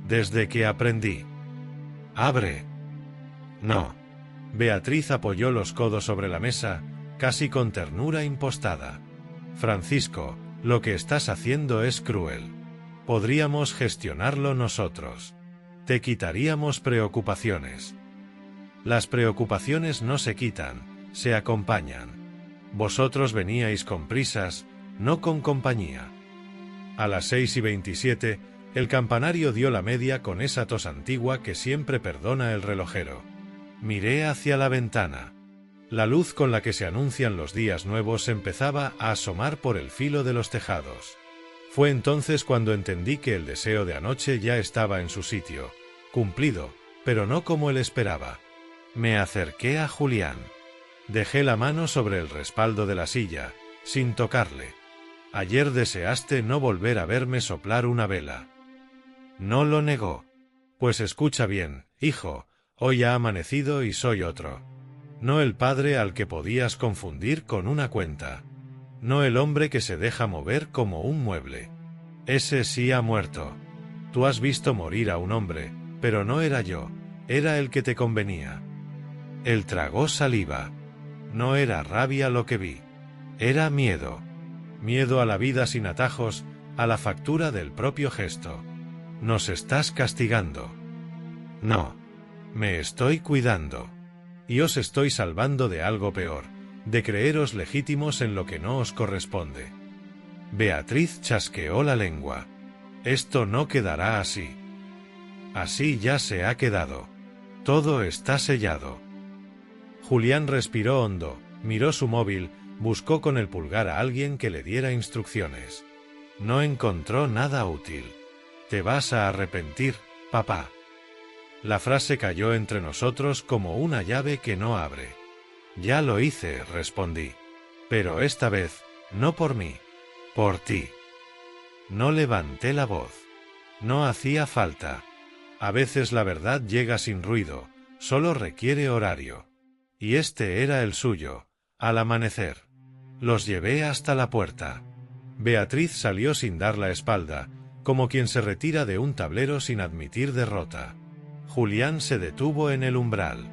Speaker 1: Desde que aprendí. Abre. No. Beatriz apoyó los codos sobre la mesa, casi con ternura impostada. Francisco, lo que estás haciendo es cruel. Podríamos gestionarlo nosotros. Te quitaríamos preocupaciones. Las preocupaciones no se quitan, se acompañan. Vosotros veníais con prisas, no con compañía. A las 6:27, el campanario dio la media con esa tos antigua que siempre perdona el relojero. Miré hacia la ventana. La luz con la que se anuncian los días nuevos empezaba a asomar por el filo de los tejados. Fue entonces cuando entendí que el deseo de anoche ya estaba en su sitio, cumplido, pero no como él esperaba. Me acerqué a Julián. Dejé la mano sobre el respaldo de la silla, sin tocarle. Ayer deseaste no volver a verme soplar una vela. No lo negó. Pues escucha bien, hijo, hoy ha amanecido y soy otro. No el padre al que podías confundir con una cuenta. No el hombre que se deja mover como un mueble. Ese sí ha muerto. Tú has visto morir a un hombre, pero no era yo, era el que te convenía. Él tragó saliva. No era rabia lo que vi. Era miedo. Miedo a la vida sin atajos, a la factura del propio gesto. Nos estás castigando. No. Me estoy cuidando. Y os estoy salvando de algo peor, de creeros legítimos en lo que no os corresponde. Beatriz chasqueó la lengua. Esto no quedará así. Así ya se ha quedado. Todo está sellado. Julián respiró hondo, miró su móvil, buscó con el pulgar a alguien que le diera instrucciones. No encontró nada útil. Te vas a arrepentir, papá. La frase cayó entre nosotros como una llave que no abre. Ya lo hice, respondí. Pero esta vez, no por mí, por ti. No levanté la voz. No hacía falta. A veces la verdad llega sin ruido, solo requiere horario. Y este era el suyo, al amanecer. Los llevé hasta la puerta. Beatriz salió sin dar la espalda, como quien se retira de un tablero sin admitir derrota. Julián se detuvo en el umbral.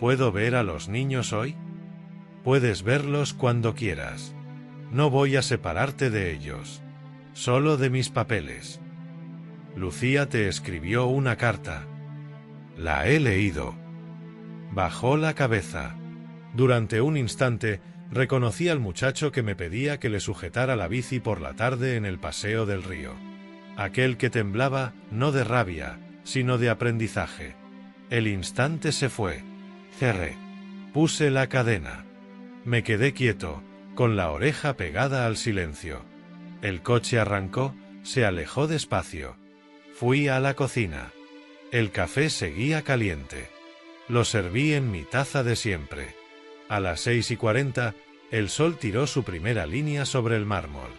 Speaker 1: ¿Puedo ver a los niños hoy? Puedes verlos cuando quieras. No voy a separarte de ellos. Solo de mis papeles. Lucía te escribió una carta. La he leído. Bajó la cabeza. Durante un instante, reconocí al muchacho que me pedía que le sujetara la bici por la tarde en el paseo del río. Aquel que temblaba, no de rabia, sino de aprendizaje. El instante se fue. Cerré. Puse la cadena. Me quedé quieto, con la oreja pegada al silencio. El coche arrancó, se alejó despacio. Fui a la cocina. El café seguía caliente. Lo serví en mi taza de siempre. A las 6:40, el sol tiró su primera línea sobre el mármol.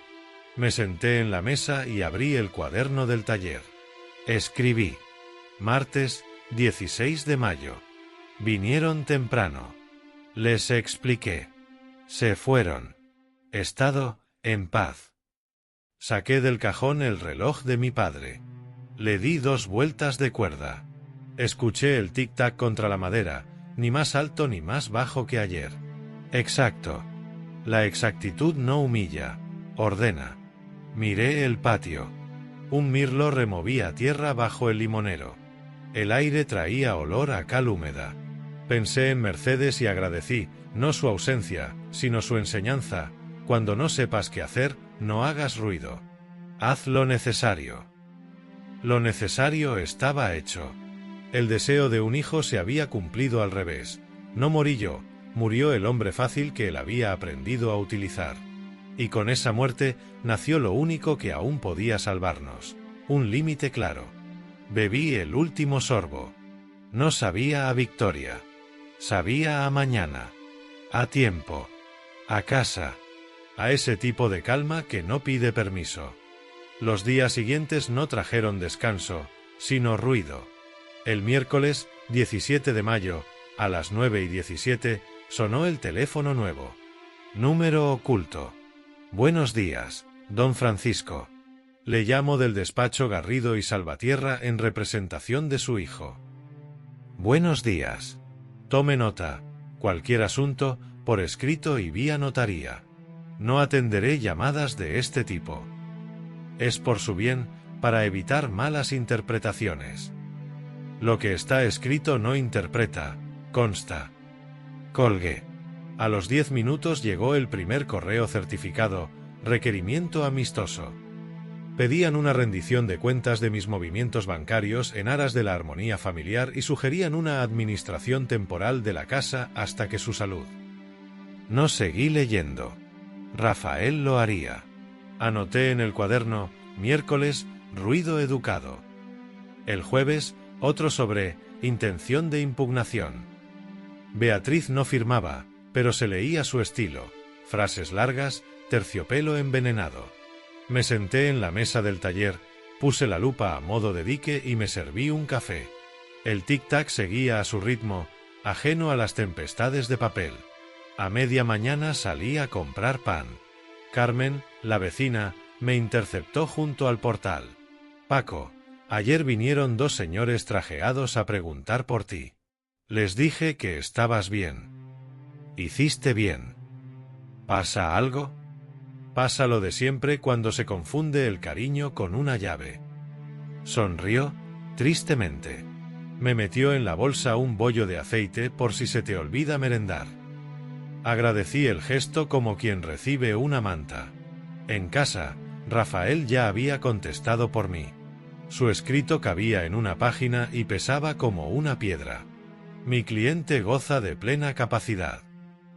Speaker 1: Me senté en la mesa y abrí el cuaderno del taller. Escribí. Martes, 16 de mayo. Vinieron temprano. Les expliqué. Se fueron. Estado, en paz. Saqué del cajón el reloj de mi padre. Le di 2 vueltas de cuerda. Escuché el tic-tac contra la madera, ni más alto ni más bajo que ayer. Exacto. La exactitud no humilla, ordena. Miré el patio. Un mirlo removía tierra bajo el limonero. El aire traía olor a cal húmeda. Pensé en Mercedes y agradecí, no su ausencia, sino su enseñanza: cuando no sepas qué hacer, no hagas ruido. Haz lo necesario. Lo necesario estaba hecho. El deseo de un hijo se había cumplido al revés. No morí yo, murió el hombre fácil que él había aprendido a utilizar. Y con esa muerte nació lo único que aún podía salvarnos: un límite claro. Bebí el último sorbo. No sabía a victoria. Sabía a mañana. A tiempo. A casa. A ese tipo de calma que no pide permiso. Los días siguientes no trajeron descanso, sino ruido. El miércoles, 17 de mayo, a las 9:17, sonó el teléfono nuevo. Número oculto. Buenos días, don Francisco. Le llamo del despacho Garrido y Salvatierra en representación de su hijo. Buenos días. Tome nota. Cualquier asunto, por escrito y vía notaría. No atenderé llamadas de este tipo. Es por su bien, para evitar malas interpretaciones. Lo que está escrito no interpreta, consta. Colgué. A los 10 minutos llegó el primer correo certificado: requerimiento amistoso. Pedían una rendición de cuentas de mis movimientos bancarios en aras de la armonía familiar y sugerían una administración temporal de la casa hasta que su salud. No seguí leyendo. Rafael lo haría. Anoté en el cuaderno: miércoles, ruido educado. El jueves, otro sobre intención de impugnación. Beatriz no firmaba, pero se leía su estilo: frases largas, terciopelo envenenado. Me senté en la mesa del taller, puse la lupa a modo de dique y me serví un café. El tic-tac seguía a su ritmo, ajeno a las tempestades de papel. A media mañana salí a comprar pan. Carmen, la vecina, me interceptó junto al portal. Paco, ayer vinieron 2 señores trajeados a preguntar por ti. Les dije que estabas bien. Hiciste bien. ¿Pasa algo? Pasa lo de siempre cuando se confunde el cariño con una llave. Sonrió, tristemente. Me metió en la bolsa un bollo de aceite por si se te olvida merendar. Agradecí el gesto como quien recibe una manta. En casa, Rafael ya había contestado por mí. Su escrito cabía en una página y pesaba como una piedra. Mi cliente goza de plena capacidad.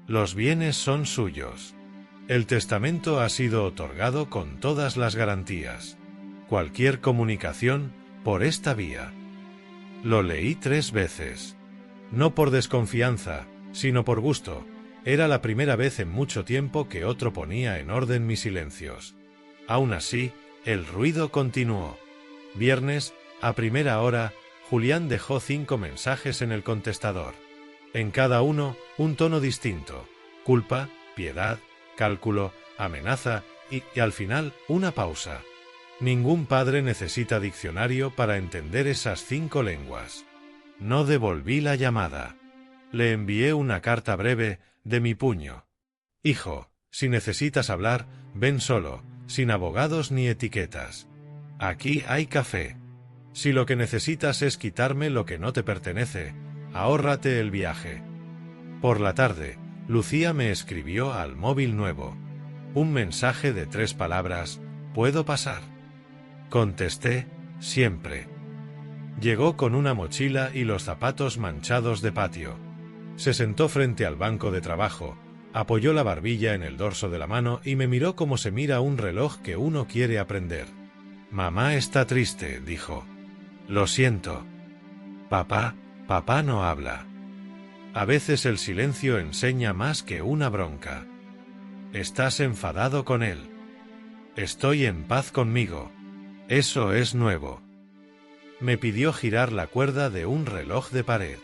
Speaker 1: Los bienes son suyos. El testamento ha sido otorgado con todas las garantías. Cualquier comunicación, por esta vía. Lo leí 3 veces. No por desconfianza, sino por gusto. Era la primera vez en mucho tiempo que otro ponía en orden mis silencios. Aún así, el ruido continuó. Viernes, a primera hora, Julián dejó 5 mensajes en el contestador. En cada uno, un tono distinto: culpa, piedad, cálculo, amenaza y al final, una pausa. Ningún padre necesita diccionario para entender esas 5 lenguas. No devolví la llamada. Le envié una carta breve, de mi puño. Hijo, si necesitas hablar, ven solo, sin abogados ni etiquetas. Aquí hay café. Si lo que necesitas es quitarme lo que no te pertenece, ahórrate el viaje. Por la tarde, Lucía me escribió al móvil nuevo. Un mensaje de 3 palabras: ¿puedo pasar? Contesté: siempre. Llegó con una mochila y los zapatos manchados de patio. Se sentó frente al banco de trabajo, apoyó la barbilla en el dorso de la mano y me miró como se mira un reloj que uno quiere aprender. Mamá está triste, dijo. Lo siento. Papá no habla. A veces el silencio enseña más que una bronca. Estás enfadado con él. Estoy en paz conmigo. Eso es nuevo. Me pidió girar la cuerda de un reloj de pared.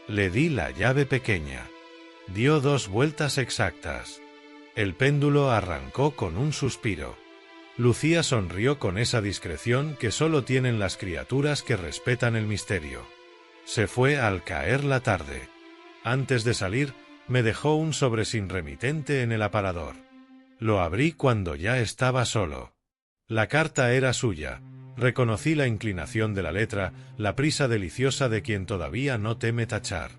Speaker 1: Le di la llave pequeña. Dio 2 vueltas exactas. El péndulo arrancó con un suspiro. Lucía sonrió con esa discreción que solo tienen las criaturas que respetan el misterio. Se fue al caer la tarde. Antes de salir, Me dejó un sobre sin remitente en el aparador. Lo abrí cuando ya estaba solo. La carta era suya. Reconocí la inclinación de la letra, la prisa deliciosa de quien todavía no teme tachar.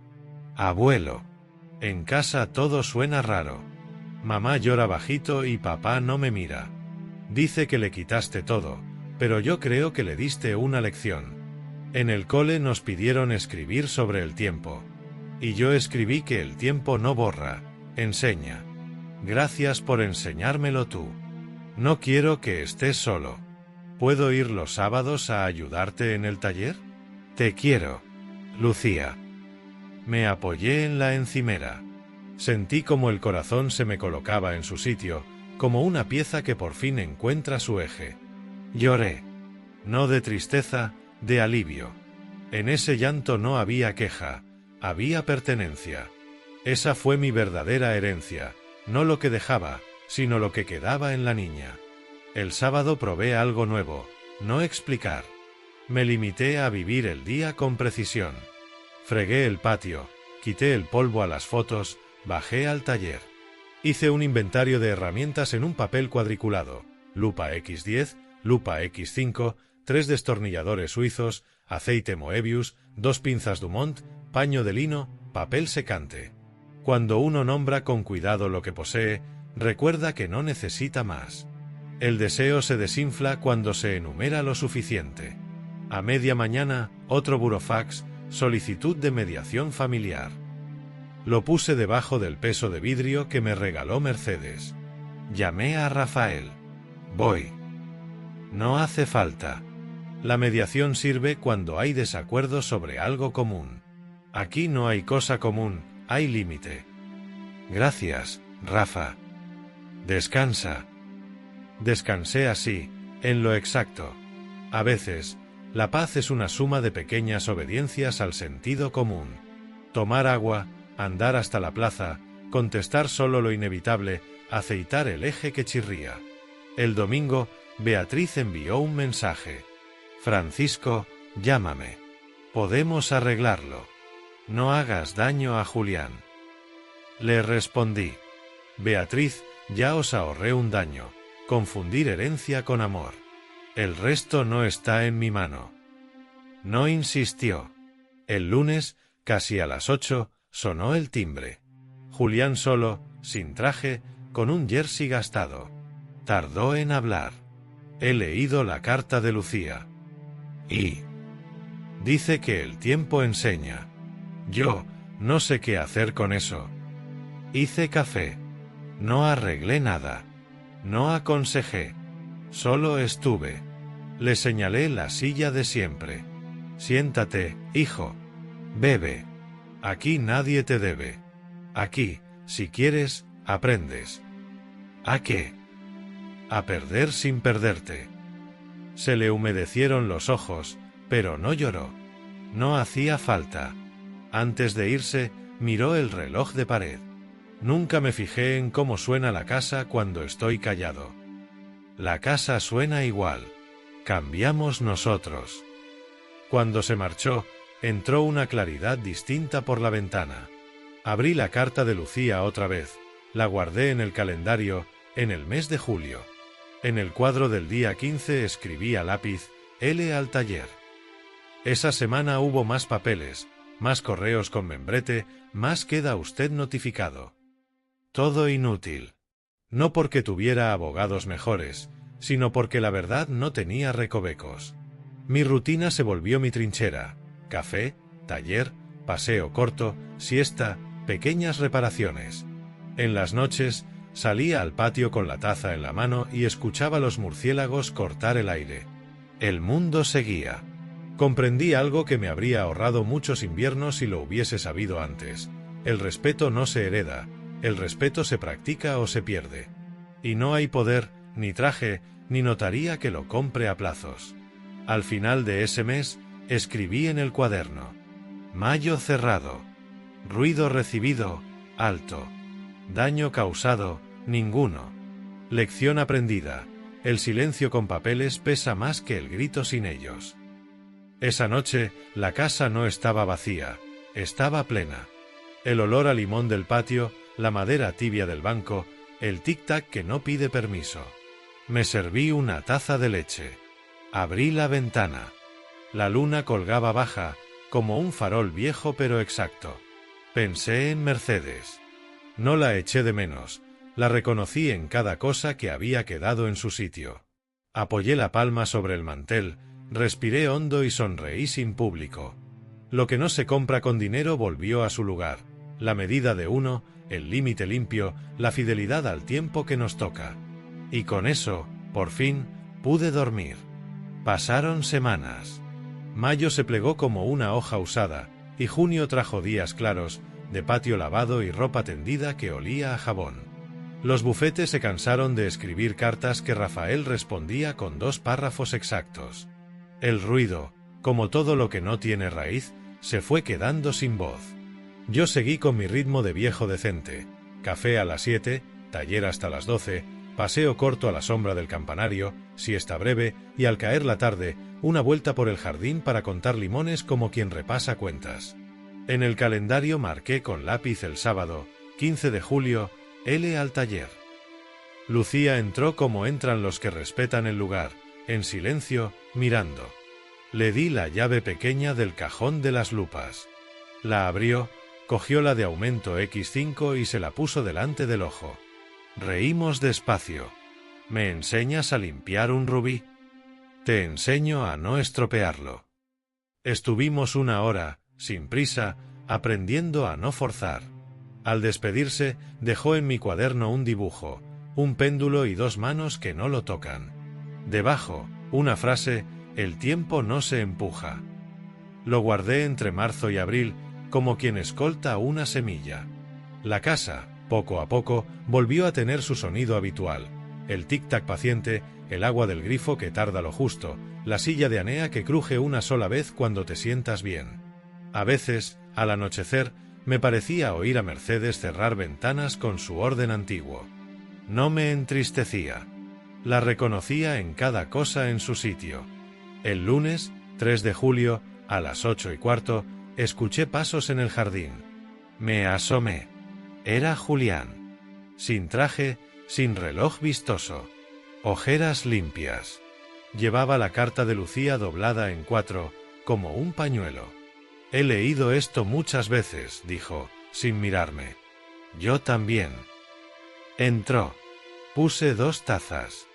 Speaker 1: Abuelo. En casa todo suena raro. Mamá llora bajito y papá no me mira. Dice que le quitaste todo, pero yo creo que le diste una lección. En el cole nos pidieron escribir sobre el tiempo. Y yo escribí que el tiempo no borra, enseña. Gracias por enseñármelo tú. No quiero que estés solo. ¿Puedo ir los sábados a ayudarte en el taller? Te quiero. Lucía. Me apoyé en la encimera. Sentí como el corazón se me colocaba en su sitio, como una pieza que por fin encuentra su eje. Lloré. No de tristeza, de alivio. En ese llanto no había queja, había pertenencia. Esa fue mi verdadera herencia, no lo que dejaba, sino lo que quedaba en la niña. El sábado probé algo nuevo, no explicar. Me limité a vivir el día con precisión. Fregué el patio, quité el polvo a las fotos, bajé al taller. Hice un inventario de herramientas en un papel cuadriculado, lupa X10, lupa X5, 3 destornilladores suizos, aceite Moebius, 2 pinzas Dumont, paño de lino, papel secante. Cuando uno nombra con cuidado lo que posee, recuerda que no necesita más. El deseo se desinfla cuando se enumera lo suficiente. A media mañana, otro burofax, solicitud de mediación familiar. Lo puse debajo del peso de vidrio que me regaló Mercedes. Llamé a Rafael. Voy. No hace falta. La mediación sirve cuando hay desacuerdo sobre algo común. Aquí no hay cosa común, hay límite. Gracias, Rafa. Descansa. Descansé así, en lo exacto. A veces, la paz es una suma de pequeñas obediencias al sentido común. Tomar agua, andar hasta la plaza, contestar solo lo inevitable, aceitar el eje que chirría. El domingo, Beatriz envió un mensaje. Francisco, llámame. Podemos arreglarlo. No hagas daño a Julián. Le respondí. Beatriz, ya os ahorré un daño. Confundir herencia con amor. El resto no está en mi mano. No insistió. El lunes, casi a las 8, sonó el timbre. Julián solo, sin traje, con un jersey gastado. Tardó en hablar. He leído la carta de Lucía. Y dice que el tiempo enseña. Yo no sé qué hacer con eso. Hice café. No arreglé nada. No aconsejé. Solo estuve. Le señalé la silla de siempre. Siéntate, hijo. Bebe. Aquí nadie te debe. Aquí, si quieres, aprendes. ¿A qué? A perder sin perderte. Se le humedecieron los ojos, pero no lloró. No hacía falta. Antes de irse, miró el reloj de pared. Nunca me fijé en cómo suena la casa cuando estoy callado. La casa suena igual. Cambiamos nosotros. Cuando se marchó, entró una claridad distinta por la ventana. Abrí la carta de Lucía otra vez, la guardé en el calendario, en el mes de julio. En el cuadro del día 15 escribí a lápiz, L al taller. Esa semana hubo más papeles, más correos con membrete, más queda usted notificado. Todo inútil. No porque tuviera abogados mejores, sino porque la verdad no tenía recovecos. Mi rutina se volvió mi trinchera. Café, taller, paseo corto, siesta, pequeñas reparaciones. En las noches, salía al patio con la taza en la mano y escuchaba los murciélagos cortar el aire. El mundo seguía. Comprendí algo que me habría ahorrado muchos inviernos si lo hubiese sabido antes. El respeto no se hereda, el respeto se practica o se pierde. Y no hay poder, ni traje, ni notaría que lo compre a plazos. Al final de ese mes, escribí en el cuaderno. Mayo cerrado. Ruido recibido, alto. Daño causado, ninguno. Lección aprendida. El silencio con papeles pesa más que el grito sin ellos. Esa noche, la casa no estaba vacía, estaba plena. El olor a limón del patio, la madera tibia del banco, el tic-tac que no pide permiso. Me serví una taza de leche. Abrí la ventana. La luna colgaba baja, como un farol viejo pero exacto. Pensé en Mercedes. No la eché de menos, la reconocí en cada cosa que había quedado en su sitio. Apoyé la palma sobre el mantel, respiré hondo y sonreí sin público. Lo que no se compra con dinero volvió a su lugar, la medida de uno, el límite limpio, la fidelidad al tiempo que nos toca. Y con eso, por fin, pude dormir. Pasaron semanas. Mayo se plegó como una hoja usada, y junio trajo días claros, de patio lavado y ropa tendida que olía a jabón. Los bufetes se cansaron de escribir cartas que Rafael respondía con 2 párrafos exactos. El ruido, como todo lo que no tiene raíz, se fue quedando sin voz. Yo seguí con mi ritmo de viejo decente: café a las 7, taller hasta las 12, paseo corto a la sombra del campanario, siesta breve y al caer la tarde, una vuelta por el jardín para contar limones como quien repasa cuentas. En el calendario marqué con lápiz el sábado, 15 de julio, L al taller. Lucía entró como entran los que respetan el lugar, en silencio, mirando. Le di la llave pequeña del cajón de las lupas. La abrió, cogió la de aumento X5 y se la puso delante del ojo. Reímos despacio. ¿Me enseñas a limpiar un rubí? Te enseño a no estropearlo. Estuvimos una hora, sin prisa, aprendiendo a no forzar. Al despedirse, dejó en mi cuaderno un dibujo, un péndulo y 2 manos que no lo tocan. Debajo, una frase: el tiempo no se empuja. Lo guardé entre marzo y abril, como quien escolta una semilla. La casa, poco a poco, volvió a tener su sonido habitual: el tic-tac paciente, el agua del grifo que tarda lo justo, la silla de Anea que cruje una sola vez cuando te sientas bien. A veces, al anochecer, me parecía oír a Mercedes cerrar ventanas con su orden antiguo. No me entristecía. La reconocía en cada cosa en su sitio. El lunes, 3 de julio, a las 8:15, escuché pasos en el jardín. Me asomé. Era Julián. Sin traje, sin reloj vistoso. Ojeras limpias. Llevaba la carta de Lucía doblada en 4, como un pañuelo. He leído esto muchas veces, dijo, sin mirarme. Yo también. Entró. Puse 2 tazas.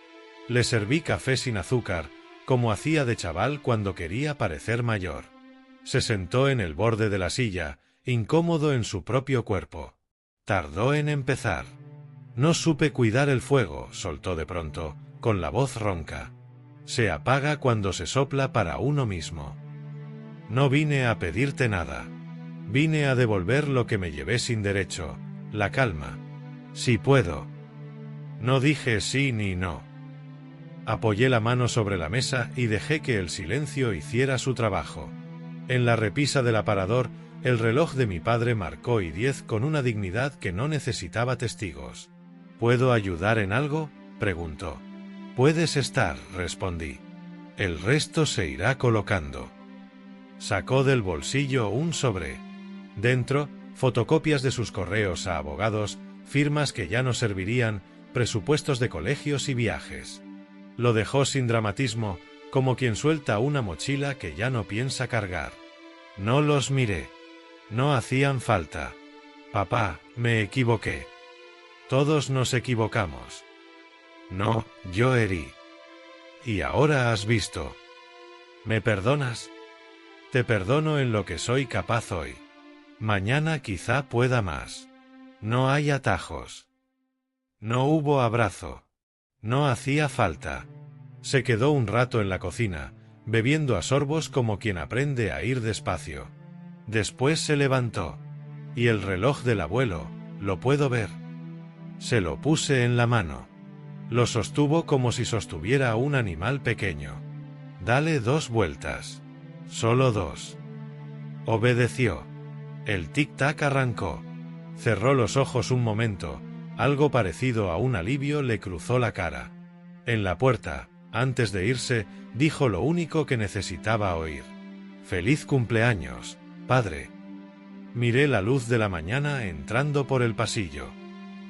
Speaker 1: Le serví café sin azúcar, como hacía de chaval cuando quería parecer mayor. Se sentó en el borde de la silla, incómodo en su propio cuerpo. Tardó en empezar. No supe cuidar el fuego, soltó de pronto, con la voz ronca. Se apaga cuando se sopla para uno mismo. No vine a pedirte nada. Vine a devolver lo que me llevé sin derecho, la calma. Si puedo. No dije sí ni no. Apoyé la mano sobre la mesa y dejé que el silencio hiciera su trabajo. En la repisa del aparador, el reloj de mi padre marcó y 10 con una dignidad que no necesitaba testigos. ¿Puedo ayudar en algo?, preguntó. Puedes estar, respondí. El resto se irá colocando. Sacó del bolsillo un sobre. Dentro, fotocopias de sus correos a abogados, firmas que ya no servirían, presupuestos de colegios y viajes. Lo dejó sin dramatismo, como quien suelta una mochila que ya no piensa cargar. No los miré. No hacían falta. Papá, me equivoqué. Todos nos equivocamos. No, yo herí. Y ahora has visto. ¿Me perdonas? Te perdono en lo que soy capaz hoy. Mañana quizá pueda más. No hay atajos. No hubo abrazo. No hacía falta. Se quedó un rato en la cocina, bebiendo a sorbos como quien aprende a ir despacio. Después se levantó. Y el reloj del abuelo, lo puedo ver. Se lo puse en la mano. Lo sostuvo como si sostuviera a un animal pequeño. Dale 2 vueltas. Solo 2. Obedeció. El tic-tac arrancó. Cerró los ojos un momento, algo parecido a un alivio le cruzó la cara. En la puerta, antes de irse, dijo lo único que necesitaba oír. «Feliz cumpleaños, padre». Miré la luz de la mañana entrando por el pasillo.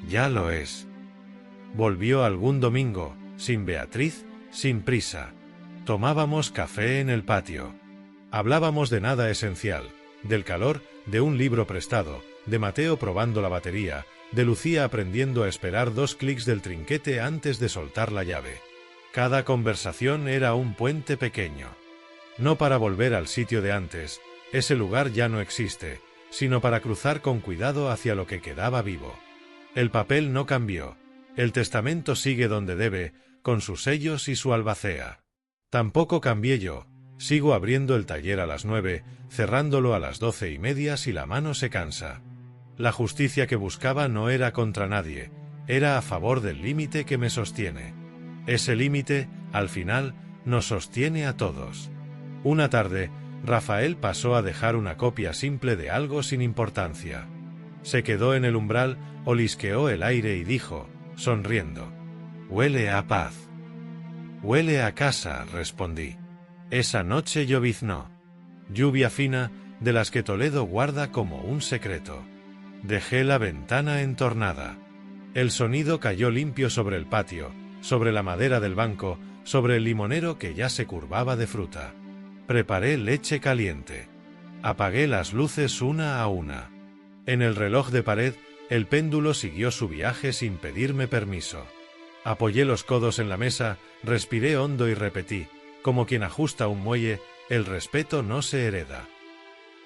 Speaker 1: Ya lo es. Volvió algún domingo, sin Beatriz, sin prisa. Tomábamos café en el patio. Hablábamos de nada esencial, del calor, de un libro prestado, de Mateo probando la batería, de Lucía aprendiendo a esperar 2 clics del trinquete antes de soltar la llave. Cada conversación era un puente pequeño. No para volver al sitio de antes, ese lugar ya no existe, sino para cruzar con cuidado hacia lo que quedaba vivo. El papel no cambió. El testamento sigue donde debe, con sus sellos y su albacea. Tampoco cambié yo. Sigo abriendo el taller a las 9, cerrándolo a las 12:30 si la mano se cansa. La justicia que buscaba no era contra nadie, era a favor del límite que me sostiene. Ese límite, al final, nos sostiene a todos. Una tarde, Rafael pasó a dejar una copia simple de algo sin importancia. Se quedó en el umbral, olisqueó el aire y dijo, sonriendo: «Huele a paz». «Huele a casa», respondí. Esa noche lloviznó. Lluvia fina, de las que Toledo guarda como un secreto. Dejé la ventana entornada. El sonido cayó limpio sobre el patio, sobre la madera del banco, sobre el limonero que ya se curvaba de fruta. Preparé leche caliente. Apagué las luces una a una. En el reloj de pared, el péndulo siguió su viaje sin pedirme permiso. Apoyé los codos en la mesa, respiré hondo y repetí, como quien ajusta un muelle, el respeto no se hereda.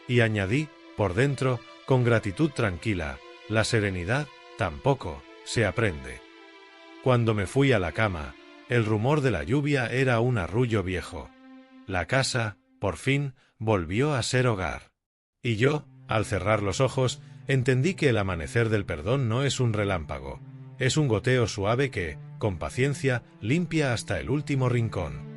Speaker 1: Y añadí, por dentro, con gratitud tranquila, la serenidad, tampoco, se aprende. Cuando me fui a la cama, el rumor de la lluvia era un arrullo viejo. La casa, por fin, volvió a ser hogar. Y yo, al cerrar los ojos, entendí que el amanecer del perdón no es un relámpago, es un goteo suave que, con paciencia, limpia hasta el último rincón.